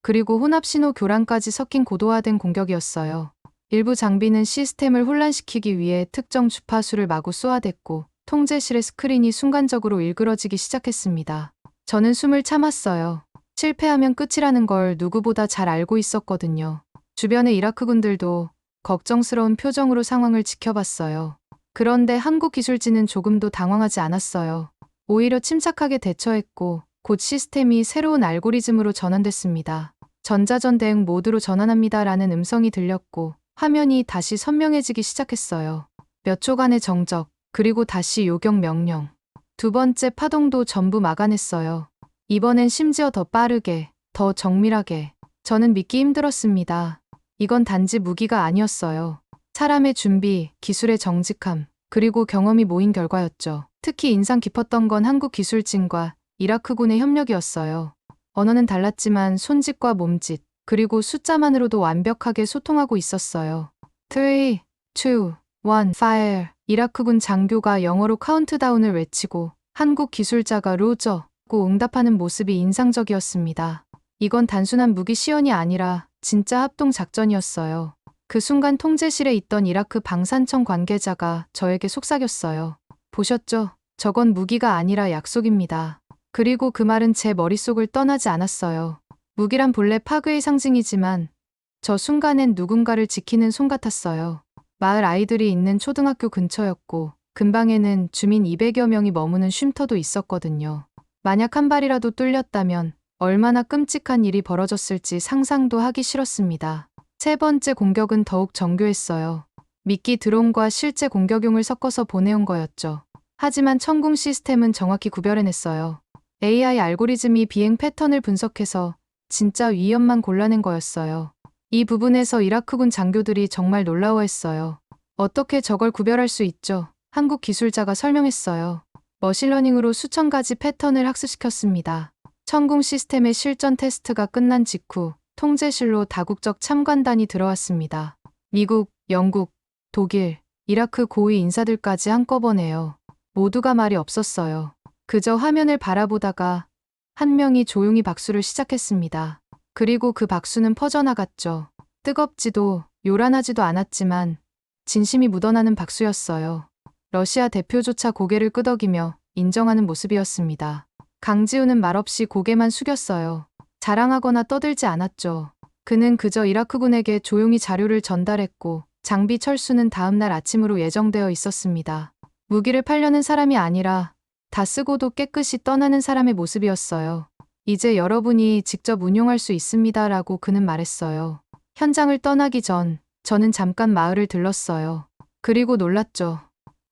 그리고 혼합신호 교란까지 섞인 고도화된 공격이었어요. 일부 장비는 시스템을 혼란시키기 위해 특정 주파수를 마구 쏘아댔고 통제실의 스크린이 순간적으로 일그러지기 시작했습니다. 저는 숨을 참았어요. 실패하면 끝이라는 걸 누구보다 잘 알고 있었거든요. 주변의 이라크군들도 걱정스러운 표정으로 상황을 지켜봤어요. 그런데 한국 기술진은 조금도 당황하지 않았어요. 오히려 침착하게 대처했고 곧 시스템이 새로운 알고리즘으로 전환됐습니다. 전자전 대응 모드로 전환합니다라는 음성이 들렸고 화면이 다시 선명해지기 시작했어요. 몇 초간의 정적, 그리고 다시 요격 명령. 두 번째 파동도 전부 막아냈어요. 이번엔 심지어 더 빠르게, 더 정밀하게. 저는 믿기 힘들었습니다. 이건 단지 무기가 아니었어요. 사람의 준비, 기술의 정직함, 그리고 경험이 모인 결과였죠. 특히 인상 깊었던 건 한국 기술진과 이라크군의 협력이었어요. 언어는 달랐지만 손짓과 몸짓, 그리고 숫자만으로도 완벽하게 소통하고 있었어요. 3, 2, 1, fire. 이라크군 장교가 영어로 카운트다운을 외치고 한국 기술자가 로저고 응답하는 모습이 인상적이었습니다. 이건 단순한 무기 시연이 아니라 진짜 합동 작전이었어요. 그 순간 통제실에 있던 이라크 방산청 관계자가 저에게 속삭였어요. 보셨죠? 저건 무기가 아니라 약속입니다. 그리고 그 말은 제 머릿속을 떠나지 않았어요. 무기란 본래 파괴의 상징이지만 저 순간엔 누군가를 지키는 손 같았어요. 마을 아이들이 있는 초등학교 근처였고 근방에는 주민 200여 명이 머무는 쉼터도 있었거든요. 만약 한 발이라도 뚫렸다면 얼마나 끔찍한 일이 벌어졌을지 상상도 하기 싫었습니다. 세 번째 공격은 더욱 정교했어요. 미끼 드론과 실제 공격용을 섞어서 보내온 거였죠. 하지만 천궁 시스템은 정확히 구별해냈어요. AI 알고리즘이 비행 패턴을 분석해서 진짜 위협만 골라낸 거였어요. 이 부분에서 이라크군 장교들이 정말 놀라워했어요. 어떻게 저걸 구별할 수 있죠? 한국 기술자가 설명했어요. 머신러닝으로 수천 가지 패턴을 학습시켰습니다. 천궁 시스템의 실전 테스트가 끝난 직후 통제실로 다국적 참관단이 들어왔습니다. 미국, 영국, 독일, 이라크 고위 인사들까지 한꺼번에요. 모두가 말이 없었어요. 그저 화면을 바라보다가 한 명이 조용히 박수를 시작했습니다. 그리고 그 박수는 퍼져나갔죠. 뜨겁지도 요란하지도 않았지만 진심이 묻어나는 박수였어요. 러시아 대표조차 고개를 끄덕이며 인정하는 모습이었습니다. 강지훈은 말없이 고개만 숙였어요. 자랑하거나 떠들지 않았죠. 그는 그저 이라크군에게 조용히 자료를 전달했고 장비 철수는 다음날 아침으로 예정되어 있었습니다. 무기를 팔려는 사람이 아니라 다 쓰고도 깨끗이 떠나는 사람의 모습이었어요. 이제 여러분이 직접 운용할 수 있습니다라고 그는 말했어요. 현장을 떠나기 전 저는 잠깐 마을을 들렀어요. 그리고 놀랐죠.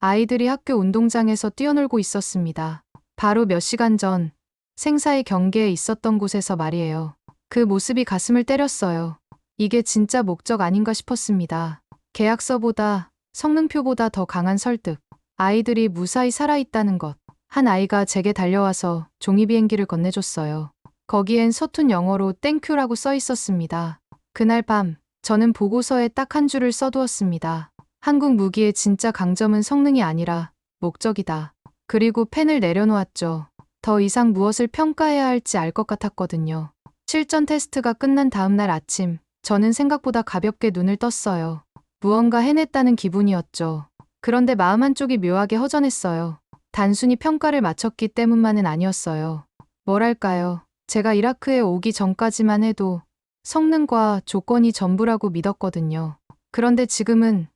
아이들이 학교 운동장에서 뛰어놀고 있었습니다. 바로 몇 시간 전 생사의 경계에 있었던 곳에서 말이에요. 그 모습이 가슴을 때렸어요. 이게 진짜 목적 아닌가 싶었습니다. 계약서보다, 성능표보다 더 강한 설득. 아이들이 무사히 살아있다는 것. 한 아이가 제게 달려와서 종이비행기를 건네줬어요. 거기엔 서툰 영어로 땡큐라고 써 있었습니다. 그날 밤 저는 보고서에 딱 한 줄을 써두었습니다. 한국 무기의 진짜 강점은 성능이 아니라 목적이다. 그리고 펜을 내려놓았죠. 더 이상 무엇을 평가해야 할지 알 것 같았거든요. 실전 테스트가 끝난 다음 날 아침, 저는 생각보다 가볍게 눈을 떴어요. 무언가 해냈다는 기분이었죠. 그런데 마음 한쪽이 묘하게 허전했어요. 단순히 평가를 마쳤기 때문만은 아니었어요. 뭐랄까요. 제가 이라크에 오기 전까지만 해도 성능과 조건이 전부라고 믿었거든요. 그런데 지금은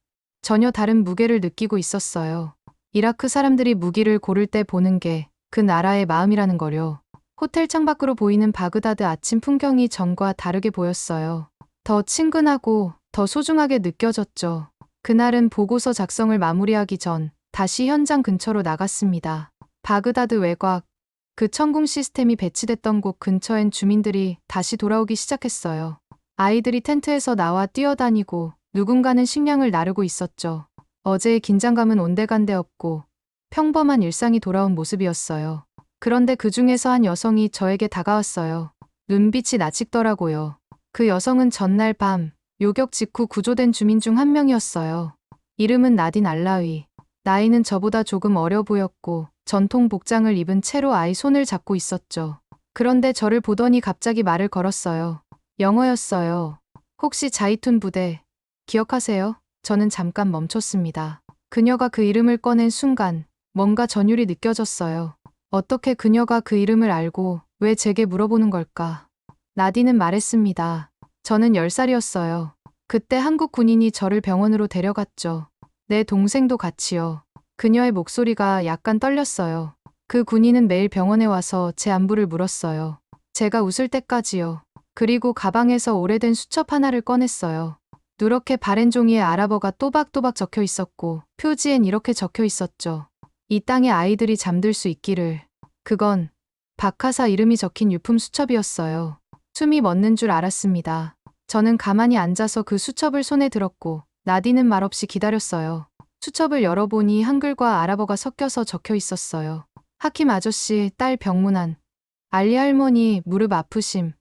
전혀 다른 무게를 느끼고 있었어요. 이라크 사람들이 무기를 고를 때 보는 게 그 나라의 마음이라는 거요. 호텔 창밖으로 보이는 바그다드 아침 풍경이 전과 다르게 보였어요. 더 친근하고 더 소중하게 느껴졌죠. 그날은 보고서 작성을 마무리하기 전 다시 현장 근처로 나갔습니다. 바그다드 외곽, 그 천궁 시스템이 배치됐던 곳 근처엔 주민들이 다시 돌아오기 시작했어요. 아이들이 텐트에서 나와 뛰어다니고 누군가는 식량을 나르고 있었죠. 어제의 긴장감은 온데간데 없고 평범한 일상이 돌아온 모습이었어요. 그런데 그 중에서 한 여성이 저에게 다가왔어요. 눈빛이 나찍더라고요. 그 여성은 전날 밤 요격 직후 구조된 주민 중 한 명이었어요. 이름은 나딘 알라위. 나이는 저보다 조금 어려 보였고 전통 복장을 입은 채로 아이 손을 잡고 있었죠. 그런데 저를 보더니 갑자기 말을 걸었어요. 영어였어요. 혹시 자이툰 부대 기억하세요? 저는 잠깐 멈췄습니다. 그녀가 그 이름을 꺼낸 순간 뭔가 전율이 느껴졌어요. 어떻게 그녀가 그 이름을 알고 왜 제게 물어보는 걸까? 나디는 말했습니다. 저는 10살이었어요. 그때 한국 군인이 저를 병원으로 데려갔죠. 내 동생도 같이요. 그녀의 목소리가 약간 떨렸어요. 그 군인은 매일 병원에 와서 제 안부를 물었어요. 제가 웃을 때까지요. 그리고 가방에서 오래된 수첩 하나를 꺼냈어요. 누렇게 바랜 종이에 아랍어가 또박또박 적혀 있었고 표지엔 이렇게 적혀 있었죠. 이 땅에 아이들이 잠들 수 있기를. 그건 박하사 이름이 적힌 유품 수첩이었어요. 숨이 멎는 줄 알았습니다. 저는 가만히 앉아서 그 수첩을 손에 들었고 나디는 말없이 기다렸어요. 수첩을 열어보니 한글과 아랍어가 섞여서 적혀 있었어요. 하킴 아저씨, 딸 병문안, 알리 할머니 무릎 아프심,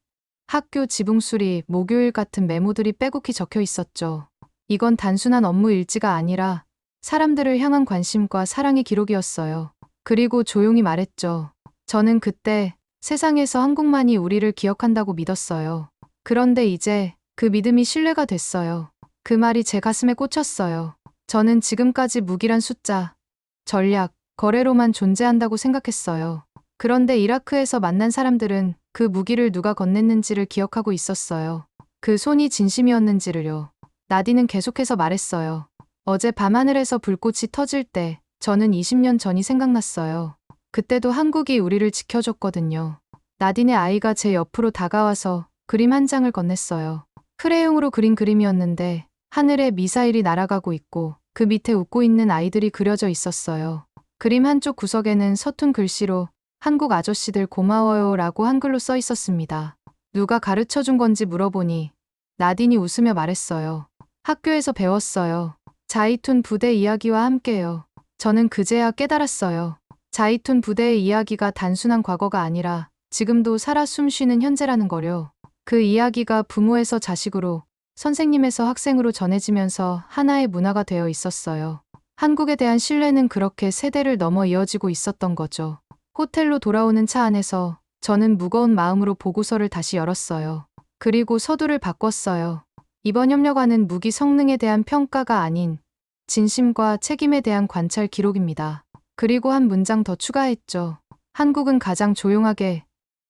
학교 지붕 수리, 목요일 같은 메모들이 빼곡히 적혀 있었죠. 이건 단순한 업무 일지가 아니라 사람들을 향한 관심과 사랑의 기록이었어요. 그리고 조용히 말했죠. 저는 그때 세상에서 한국만이 우리를 기억한다고 믿었어요. 그런데 이제 그 믿음이 신뢰가 됐어요. 그 말이 제 가슴에 꽂혔어요. 저는 지금까지 무기란 숫자, 전략, 거래로만 존재한다고 생각했어요. 그런데 이라크에서 만난 사람들은 그 무기를 누가 건넸는지를 기억하고 있었어요. 그 손이 진심이었는지를요. 나디는 계속해서 말했어요. 어제 밤하늘에서 불꽃이 터질 때 저는 20년 전이 생각났어요. 그때도 한국이 우리를 지켜줬거든요. 나딘의 아이가 제 옆으로 다가와서 그림 한 장을 건넸어요. 크레용으로 그린 그림이었는데 하늘에 미사일이 날아가고 있고 그 밑에 웃고 있는 아이들이 그려져 있었어요. 그림 한쪽 구석에는 서툰 글씨로 한국 아저씨들 고마워요 라고 한글로 써 있었습니다. 누가 가르쳐 준 건지 물어보니 나딘이 웃으며 말했어요. 학교에서 배웠어요. 자이툰 부대 이야기와 함께요. 저는 그제야 깨달았어요. 자이툰 부대의 이야기가 단순한 과거가 아니라 지금도 살아 숨쉬는 현재라는 거요. 그 이야기가 부모에서 자식으로, 선생님에서 학생으로 전해지면서 하나의 문화가 되어 있었어요. 한국에 대한 신뢰는 그렇게 세대를 넘어 이어지고 있었던 거죠. 호텔로 돌아오는 차 안에서 저는 무거운 마음으로 보고서를 다시 열었어요. 그리고 서두를 바꿨어요. 이번 협력안은 무기 성능에 대한 평가가 아닌 진심과 책임에 대한 관찰 기록입니다. 그리고 한 문장 더 추가했죠. 한국은 가장 조용하게,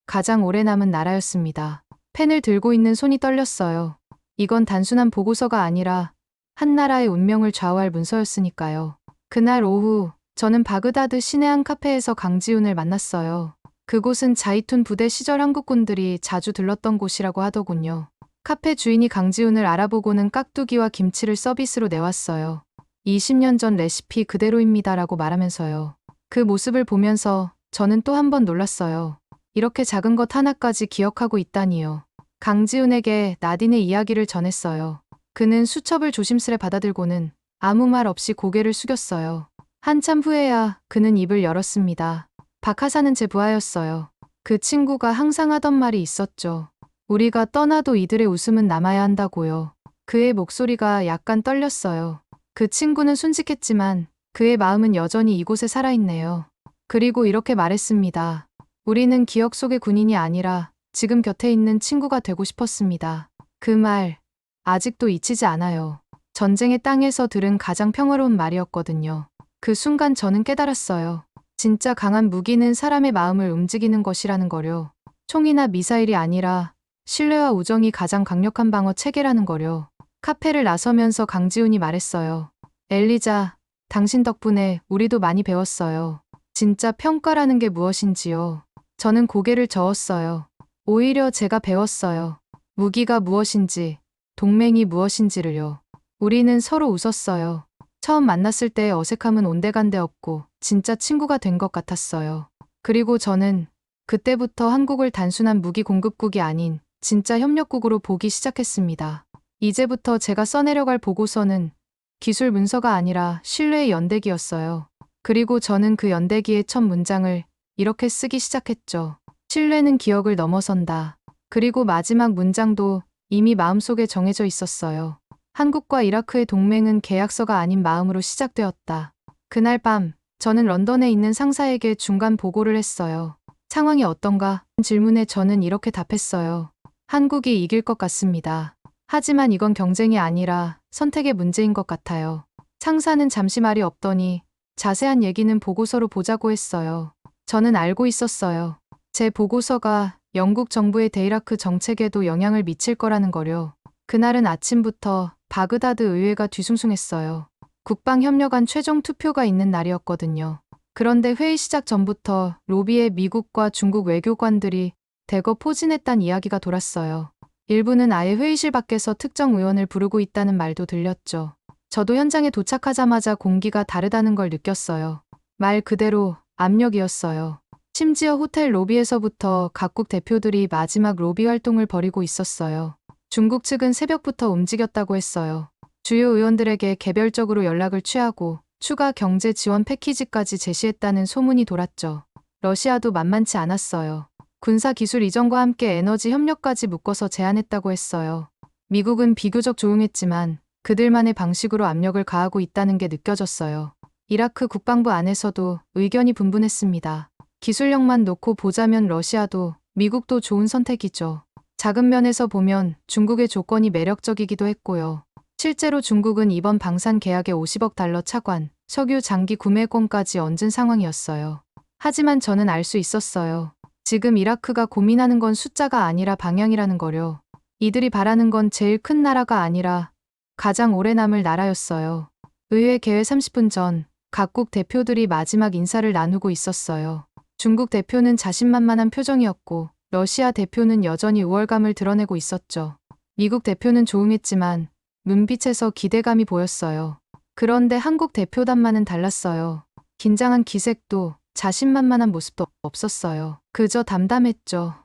가장 오래 남은 나라였습니다. 펜을 들고 있는 손이 떨렸어요. 이건 단순한 보고서가 아니라 한 나라의 운명을 좌우할 문서였으니까요. 그날 오후 저는 바그다드 시내 한 카페에서 강지훈을 만났어요. 그곳은 자이툰 부대 시절 한국군들이 자주 들렀던 곳이라고 하더군요. 카페 주인이 강지훈을 알아보고는 깍두기와 김치를 서비스로 내왔어요. 20년 전 레시피 그대로입니다라고 말하면서요. 그 모습을 보면서 저는 또 한 번 놀랐어요. 이렇게 작은 것 하나까지 기억하고 있다니요. 강지훈에게 나딘의 이야기를 전했어요. 그는 수첩을 조심스레 받아들고는 아무 말 없이 고개를 숙였어요. 한참 후에야 그는 입을 열었습니다. 박하사는 제 부하였어요. 그 친구가 항상 하던 말이 있었죠. 우리가 떠나도 이들의 웃음은 남아야 한다고요. 그의 목소리가 약간 떨렸어요. 그 친구는 순직했지만 그의 마음은 여전히 이곳에 살아있네요. 그리고 이렇게 말했습니다. 우리는 기억 속의 군인이 아니라 지금 곁에 있는 친구가 되고 싶었습니다. 그 말 아직도 잊히지 않아요. 전쟁의 땅에서 들은 가장 평화로운 말이었거든요. 그 순간 저는 깨달았어요. 진짜 강한 무기는 사람의 마음을 움직이는 것이라는 거요. 총이나 미사일이 아니라 신뢰와 우정이 가장 강력한 방어 체계라는 거요. 카페를 나서면서 강지훈이 말했어요. 엘리자, 당신 덕분에 우리도 많이 배웠어요. 진짜 평가라는 게 무엇인지요. 저는 고개를 저었어요. 오히려 제가 배웠어요. 무기가 무엇인지, 동맹이 무엇인지를요. 우리는 서로 웃었어요. 처음 만났을 때의 어색함은 온데간데 없고 진짜 친구가 된 것 같았어요. 그리고 저는 그때부터 한국을 단순한 무기 공급국이 아닌 진짜 협력국으로 보기 시작했습니다. 이제부터 제가 써내려갈 보고서는 기술 문서가 아니라 신뢰의 연대기였어요. 그리고 저는 그 연대기의 첫 문장을 이렇게 쓰기 시작했죠. 신뢰는 기억을 넘어선다. 그리고 마지막 문장도 이미 마음속에 정해져 있었어요. 한국과 이라크의 동맹은 계약서가 아닌 마음으로 시작되었다. 그날 밤, 저는 런던에 있는 상사에게 중간 보고를 했어요. 상황이 어떤가? 질문에 저는 이렇게 답했어요. 한국이 이길 것 같습니다. 하지만 이건 경쟁이 아니라 선택의 문제인 것 같아요. 상사는 잠시 말이 없더니 자세한 얘기는 보고서로 보자고 했어요. 저는 알고 있었어요. 제 보고서가 영국 정부의 대이라크 정책에도 영향을 미칠 거라는 거요. 그날은 아침부터 바그다드 의회가 뒤숭숭했어요. 국방협력안 최종 투표가 있는 날이었거든요. 그런데 회의 시작 전부터 로비에 미국과 중국 외교관들이 대거 포진했단 이야기가 돌았어요. 일부는 아예 회의실 밖에서 특정 의원을 부르고 있다는 말도 들렸죠. 저도 현장에 도착하자마자 공기가 다르다는 걸 느꼈어요. 말 그대로 압력이었어요. 심지어 호텔 로비에서부터 각국 대표들이 마지막 로비 활동을 벌이고 있었어요. 중국 측은 새벽부터 움직였다고 했어요. 주요 의원들에게 개별적으로 연락을 취하고 추가 경제 지원 패키지까지 제시했다는 소문이 돌았죠. 러시아도 만만치 않았어요. 군사 기술 이전과 함께 에너지 협력까지 묶어서 제안했다고 했어요. 미국은 비교적 조용했지만 그들만의 방식으로 압력을 가하고 있다는 게 느껴졌어요. 이라크 국방부 안에서도 의견이 분분했습니다. 기술력만 놓고 보자면 러시아도 미국도 좋은 선택이죠. 작은 면에서 보면 중국의 조건이 매력적이기도 했고요. 실제로 중국은 이번 방산 계약에 50억 달러 차관, 석유 장기 구매권까지 얹은 상황이었어요. 하지만 저는 알 수 있었어요. 지금 이라크가 고민하는 건 숫자가 아니라 방향이라는 거요. 이들이 바라는 건 제일 큰 나라가 아니라 가장 오래 남을 나라였어요. 의회 개회 30분 전 각국 대표들이 마지막 인사를 나누고 있었어요. 중국 대표는 자신만만한 표정이었고 러시아 대표는 여전히 우월감을 드러내고 있었죠. 미국 대표는 조용했지만 눈빛에서 기대감이 보였어요. 그런데 한국 대표단만은 달랐어요. 긴장한 기색도 자신만만한 모습도 없었어요. 그저 담담했죠.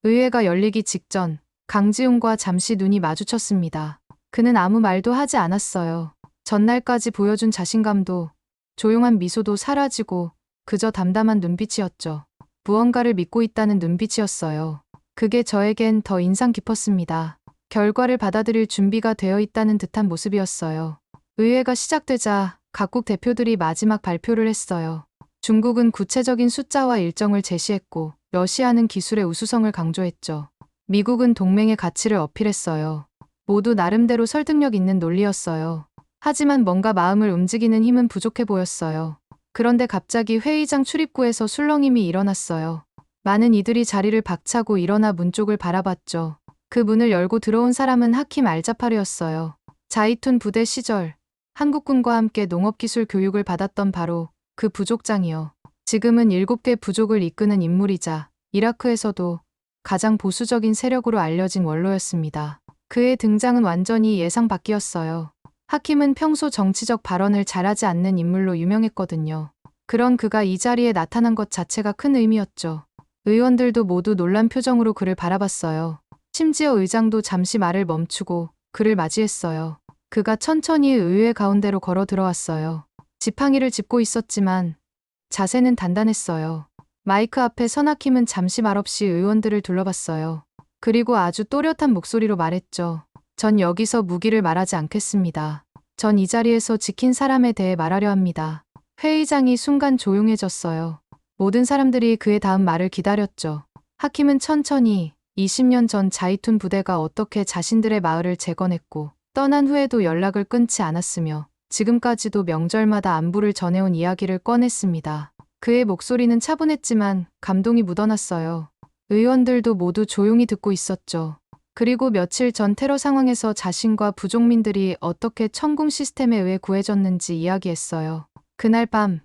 의회가 열리기 직전 강지훈과 잠시 눈이 마주쳤습니다. 그는 아무 말도 하지 않았어요. 전날까지 보여준 자신감도 조용한 미소도 사라지고 그저 담담한 눈빛이었죠. 무언가를 믿고 있다는 눈빛이었어요. 그게 저에겐 더 인상 깊었습니다. 결과를 받아들일 준비가 되어 있다는 듯한 모습이었어요. 의회가 시작되자 각국 대표들이 마지막 발표를 했어요. 중국은 구체적인 숫자와 일정을 제시했고 러시아는 기술의 우수성을 강조했죠. 미국은 동맹의 가치를 어필했어요. 모두 나름대로 설득력 있는 논리였어요. 하지만 뭔가 마음을 움직이는 힘은 부족해 보였어요. 그런데 갑자기 회의장 출입구에서 술렁임이 일어났어요. 많은 이들이 자리를 박차고 일어나 문 쪽을 바라봤죠. 그 문을 열고 들어온 사람은 하킴 알자파르였어요. 자이툰 부대 시절 한국군과 함께 농업기술 교육을 받았던 바로 그 부족장이요. 지금은 7개 부족을 이끄는 인물이자 이라크에서도 가장 보수적인 세력으로 알려진 원로였습니다. 그의 등장은 완전히 예상 밖이었어요. 하킴은 평소 정치적 발언을 잘하지 않는 인물로 유명했거든요. 그런 그가 이 자리에 나타난 것 자체가 큰 의미였죠. 의원들도 모두 놀란 표정으로 그를 바라봤어요. 심지어 의장도 잠시 말을 멈추고 그를 맞이했어요. 그가 천천히 의회 가운데로 걸어 들어왔어요. 지팡이를 짚고 있었지만 자세는 단단했어요. 마이크 앞에 선 하킴은 잠시 말없이 의원들을 둘러봤어요. 그리고 아주 또렷한 목소리로 말했죠. 전 여기서 무기를 말하지 않겠습니다. 전 이 자리에서 지킨 사람에 대해 말하려 합니다. 회의장이 순간 조용해졌어요. 모든 사람들이 그의 다음 말을 기다렸죠. 하킴은 천천히 20년 전 자이툰 부대가 어떻게 자신들의 마을을 재건했고 떠난 후에도 연락을 끊지 않았으며 지금까지도 명절마다 안부를 전해온 이야기를 꺼냈습니다. 그의 목소리는 차분했지만 감동이 묻어났어요. 의원들도 모두 조용히 듣고 있었죠. 그리고 며칠 전 테러 상황에서 자신과 부족민들이 어떻게 천궁 시스템에 의해 구해졌는지 이야기했어요. 그날 밤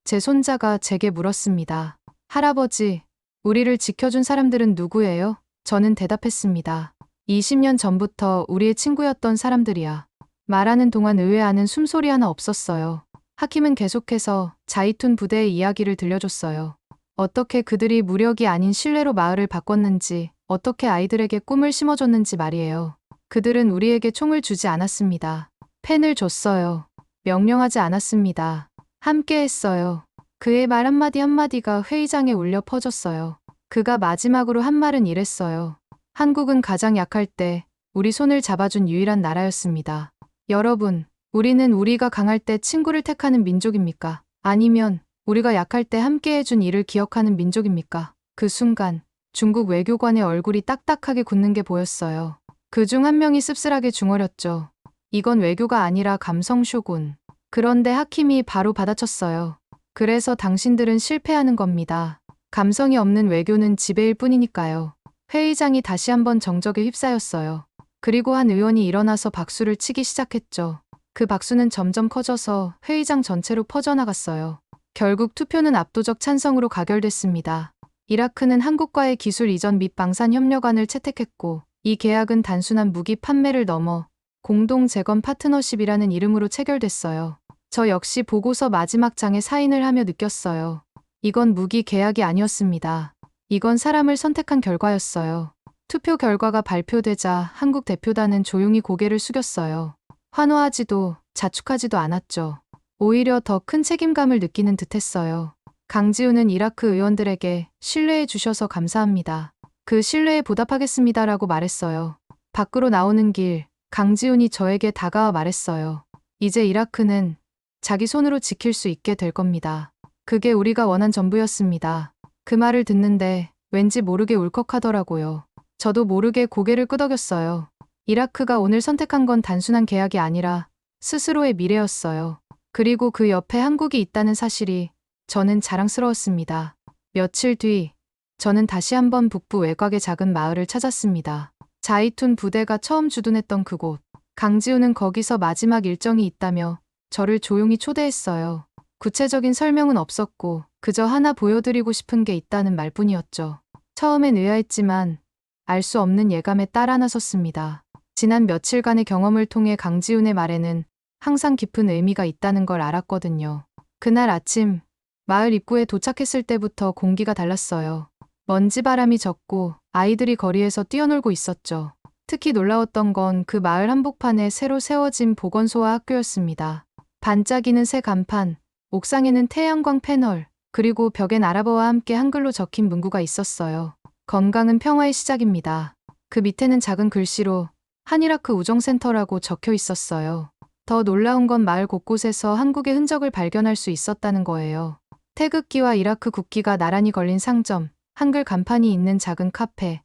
제 손자가 제게 물었습니다. 할아버지, 우리를 지켜준 사람들은 누구예요? 저는 대답했습니다. 20년 전부터 우리의 친구였던 사람들이야. 말하는 동안 의외 안은 숨소리 하나 없었어요. 하킴은 계속해서 자이툰 부대의 이야기를 들려줬어요. 어떻게 그들이 무력이 아닌 신뢰로 마을을 바꿨는지, 어떻게 아이들에게 꿈을 심어줬는지 말이에요. 그들은 우리에게 총을 주지 않았습니다. 펜을 줬어요. 명령하지 않았습니다. 함께 했어요. 그의 말 한마디 한마디가 회의장에 울려 퍼졌어요. 그가 마지막으로 한 말은 이랬어요. 한국은 가장 약할 때 우리 손을 잡아준 유일한 나라였습니다. 여러분, 우리는 우리가 강할 때 친구를 택하는 민족입니까? 아니면 우리가 약할 때 함께 해준 일을 기억하는 민족입니까? 그 순간 중국 외교관의 얼굴이 딱딱하게 굳는 게 보였어요. 그중 한 명이 씁쓸하게 중얼였죠. 이건 외교가 아니라 감성 쇼군. 그런데 하킴이 바로 받아쳤어요. 그래서 당신들은 실패하는 겁니다. 감성이 없는 외교는 지배일 뿐이니까요. 회의장이 다시 한번 정적에 휩싸였어요. 그리고 한 의원이 일어나서 박수를 치기 시작했죠. 그 박수는 점점 커져서 회의장 전체로 퍼져나갔어요. 결국 투표는 압도적 찬성으로 가결됐습니다. 이라크는 한국과의 기술 이전 및 방산 협력안을 채택했고, 이 계약은 단순한 무기 판매를 넘어 공동 재건 파트너십이라는 이름으로 체결됐어요. 저 역시 보고서 마지막 장에 사인을 하며 느꼈어요. 이건 무기 계약이 아니었습니다. 이건 사람을 선택한 결과였어요. 투표 결과가 발표되자 한국 대표단은 조용히 고개를 숙였어요. 환호하지도 자축하지도 않았죠. 오히려 더 큰 책임감을 느끼는 듯했어요. 강지훈은 이라크 의원들에게 신뢰해 주셔서 감사합니다. 그 신뢰에 보답하겠습니다라고 말했어요. 밖으로 나오는 길, 강지훈이 저에게 다가와 말했어요. 이제 이라크는 자기 손으로 지킬 수 있게 될 겁니다. 그게 우리가 원한 전부였습니다. 그 말을 듣는데 왠지 모르게 울컥하더라고요. 저도 모르게 고개를 끄덕였어요. 이라크가 오늘 선택한 건 단순한 계약이 아니라 스스로의 미래였어요. 그리고 그 옆에 한국이 있다는 사실이 저는 자랑스러웠습니다. 며칠 뒤 저는 다시 한번 북부 외곽의 작은 마을을 찾았습니다. 자이툰 부대가 처음 주둔했던 그곳. 강지훈은 거기서 마지막 일정이 있다며 저를 조용히 초대했어요. 구체적인 설명은 없었고 그저 하나 보여드리고 싶은 게 있다는 말뿐이었죠. 처음엔 의아했지만 알 수 없는 예감에 따라 나섰습니다. 지난 며칠간의 경험을 통해 강지훈의 말에는 항상 깊은 의미가 있다는 걸 알았거든요. 그날 아침 마을 입구에 도착했을 때부터 공기가 달랐어요. 먼지바람이 졌고 아이들이 거리에서 뛰어놀고 있었죠. 특히 놀라웠던 건 그 마을 한복판에 새로 세워진 보건소와 학교였습니다. 반짝이는 새 간판, 옥상에는 태양광 패널, 그리고 벽엔 아랍어와 함께 한글로 적힌 문구가 있었어요. 건강은 평화의 시작입니다. 그 밑에는 작은 글씨로 한이라크 우정센터라고 적혀 있었어요. 더 놀라운 건 마을 곳곳에서 한국의 흔적을 발견할 수 있었다는 거예요. 태극기와 이라크 국기가 나란히 걸린 상점, 한글 간판이 있는 작은 카페,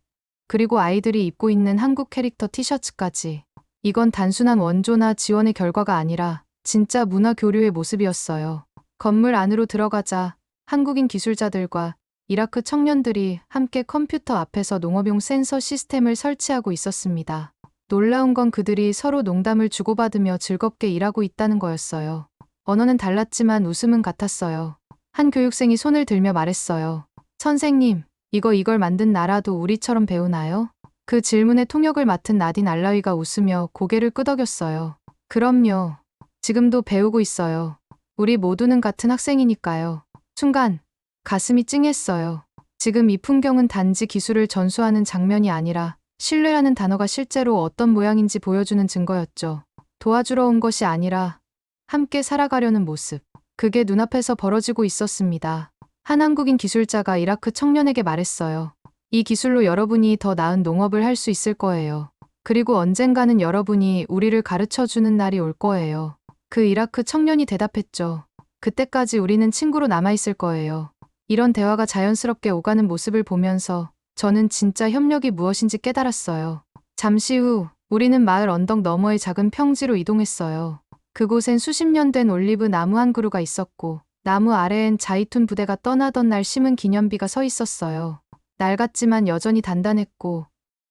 그리고 아이들이 입고 있는 한국 캐릭터 티셔츠까지. 이건 단순한 원조나 지원의 결과가 아니라 진짜 문화 교류의 모습이었어요. 건물 안으로 들어가자 한국인 기술자들과 이라크 청년들이 함께 컴퓨터 앞에서 농업용 센서 시스템을 설치하고 있었습니다. 놀라운 건 그들이 서로 농담을 주고받으며 즐겁게 일하고 있다는 거였어요. 언어는 달랐지만 웃음은 같았어요. 한 교육생이 손을 들며 말했어요. 선생님, 이걸 만든 나라도 우리처럼 배우나요? 그 질문에 통역을 맡은 나딘 알라위가 웃으며 고개를 끄덕였어요. 그럼요. 지금도 배우고 있어요. 우리 모두는 같은 학생이니까요. 순간 가슴이 찡했어요. 지금 이 풍경은 단지 기술을 전수하는 장면이 아니라 신뢰라는 단어가 실제로 어떤 모양인지 보여주는 증거였죠. 도와주러 온 것이 아니라 함께 살아가려는 모습. 그게 눈앞에서 벌어지고 있었습니다. 한 한국인 기술자가 이라크 청년에게 말했어요. 이 기술로 여러분이 더 나은 농업을 할 수 있을 거예요. 그리고 언젠가는 여러분이 우리를 가르쳐주는 날이 올 거예요. 그 이라크 청년이 대답했죠. 그때까지 우리는 친구로 남아있을 거예요. 이런 대화가 자연스럽게 오가는 모습을 보면서 저는 진짜 협력이 무엇인지 깨달았어요. 잠시 후 우리는 마을 언덕 너머의 작은 평지로 이동했어요. 그곳엔 수십 년 된 올리브 나무 한 그루가 있었고 나무 아래엔 자이툰 부대가 떠나던 날 심은 기념비가 서 있었어요. 낡았지만 여전히 단단했고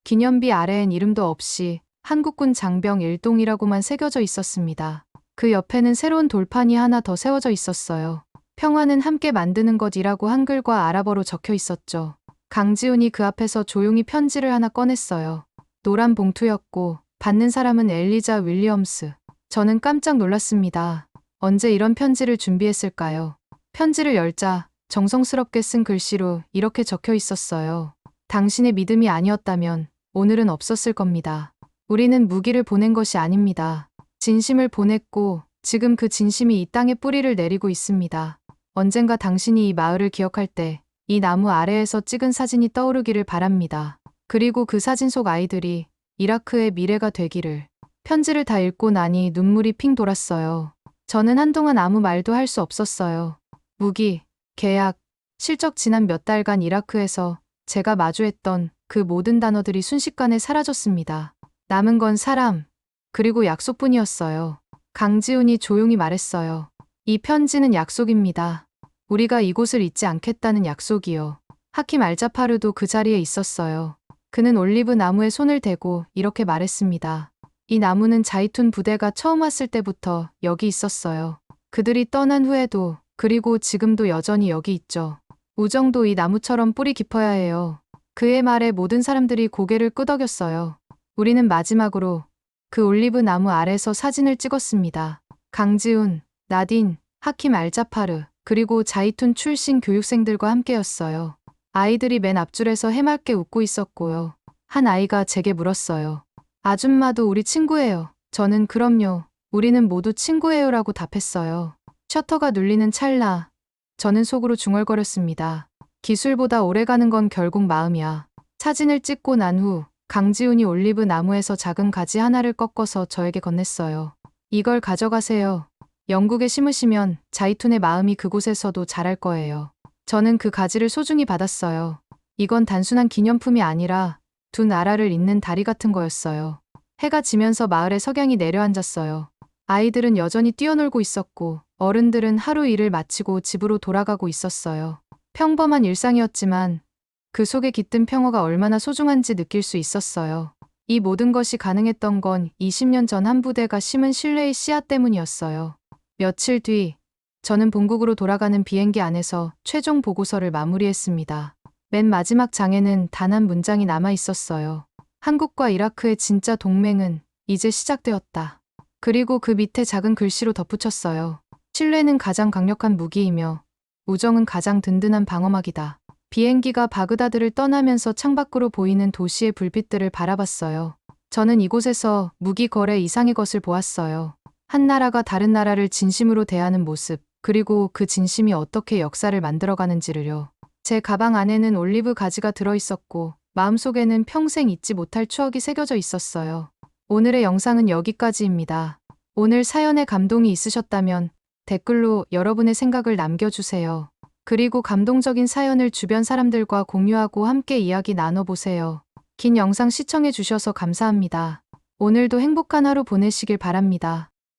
기념비 아래엔 이름도 없이 한국군 장병 1동이라고만 새겨져 있었습니다. 그 옆에는 새로운 돌판이 하나 더 세워져 있었어요. 평화는 함께 만드는 것이라고 한글과 아랍어로 적혀 있었죠. 강지훈이 그 앞에서 조용히 편지를 하나 꺼냈어요. 노란 봉투였고 받는 사람은 엘리자 윌리엄스. 저는 깜짝 놀랐습니다. 언제 이런 편지를 준비했을까요? 편지를 열자 정성스럽게 쓴 글씨로 이렇게 적혀 있었어요. 당신의 믿음이 아니었다면 오늘은 없었을 겁니다. 우리는 무기를 보낸 것이 아닙니다. 진심을 보냈고 지금 그 진심이 이 땅에 뿌리를 내리고 있습니다. 언젠가 당신이 이 마을을 기억할 때 이 나무 아래에서 찍은 사진이 떠오르기를 바랍니다. 그리고 그 사진 속 아이들이 이라크의 미래가 되기를. 편지를 다 읽고 나니 눈물이 핑 돌았어요. 저는 한동안 아무 말도 할 수 없었어요. 무기, 계약, 실적 지난 몇 달간 이라크에서 제가 마주했던 그 모든 단어들이 순식간에 사라졌습니다. 남은 건 사람, 그리고 약속뿐이었어요. 강지훈이 조용히 말했어요. 이 편지는 약속입니다. 우리가 이곳을 잊지 않겠다는 약속이요. 하킴 알자파르도 그 자리에 있었어요. 그는 올리브 나무에 손을 대고 이렇게 말했습니다. 이 나무는 자이툰 부대가 처음 왔을 때부터 여기 있었어요. 그들이 떠난 후에도 그리고 지금도 여전히 여기 있죠. 우정도 이 나무처럼 뿌리 깊어야 해요. 그의 말에 모든 사람들이 고개를 끄덕였어요. 우리는 마지막으로 그 올리브 나무 아래서 사진을 찍었습니다. 강지훈, 나딘, 하킴 알자파르, 그리고 자이툰 출신 교육생들과 함께였어요. 아이들이 맨 앞줄에서 해맑게 웃고 있었고요. 한 아이가 제게 물었어요. 아줌마도 우리 친구예요. 저는 그럼요. 우리는 모두 친구예요라고 답했어요. 셔터가 눌리는 찰나 저는 속으로 중얼거렸습니다. 기술보다 오래가는 건 결국 마음이야. 사진을 찍고 난 후 강지훈이 올리브 나무에서 작은 가지 하나를 꺾어서 저에게 건넸어요. 이걸 가져가세요. 영국에 심으시면 자이툰의 마음이 그곳에서도 자랄 거예요. 저는 그 가지를 소중히 받았어요. 이건 단순한 기념품이 아니라 두 나라를 잇는 다리 같은 거였어요. 해가 지면서 마을에 석양이 내려앉았어요. 아이들은 여전히 뛰어놀고 있었고 어른들은 하루 일을 마치고 집으로 돌아가고 있었어요. 평범한 일상이었지만 그 속에 깃든 평화가 얼마나 소중한지 느낄 수 있었어요. 이 모든 것이 가능했던 건 20년 전 한 부대가 심은 신뢰의 씨앗 때문이었어요. 며칠 뒤 저는 본국으로 돌아가는 비행기 안에서 최종 보고서를 마무리했습니다. 맨 마지막 장에는 단 한 문장이 남아 있었어요. 한국과 이라크의 진짜 동맹은 이제 시작되었다. 그리고 그 밑에 작은 글씨로 덧붙였어요. 신뢰는 가장 강력한 무기이며 우정은 가장 든든한 방어막이다. 비행기가 바그다드를 떠나면서 창밖으로 보이는 도시의 불빛들을 바라봤어요. 저는 이곳에서 무기 거래 이상의 것을 보았어요. 한 나라가 다른 나라를 진심으로 대하는 모습, 그리고 그 진심이 어떻게 역사를 만들어가는지를요. 제 가방 안에는 올리브 가지가 들어있었고 마음속에는 평생 잊지 못할 추억이 새겨져 있었어요. 오늘의 영상은 여기까지입니다. 오늘 사연에 감동이 있으셨다면 댓글로 여러분의 생각을 남겨주세요. 그리고 감동적인 사연을 주변 사람들과 공유하고 함께 이야기 나눠보세요. 긴 영상 시청해주셔서 감사합니다. 오늘도 행복한 하루 보내시길 바랍니다.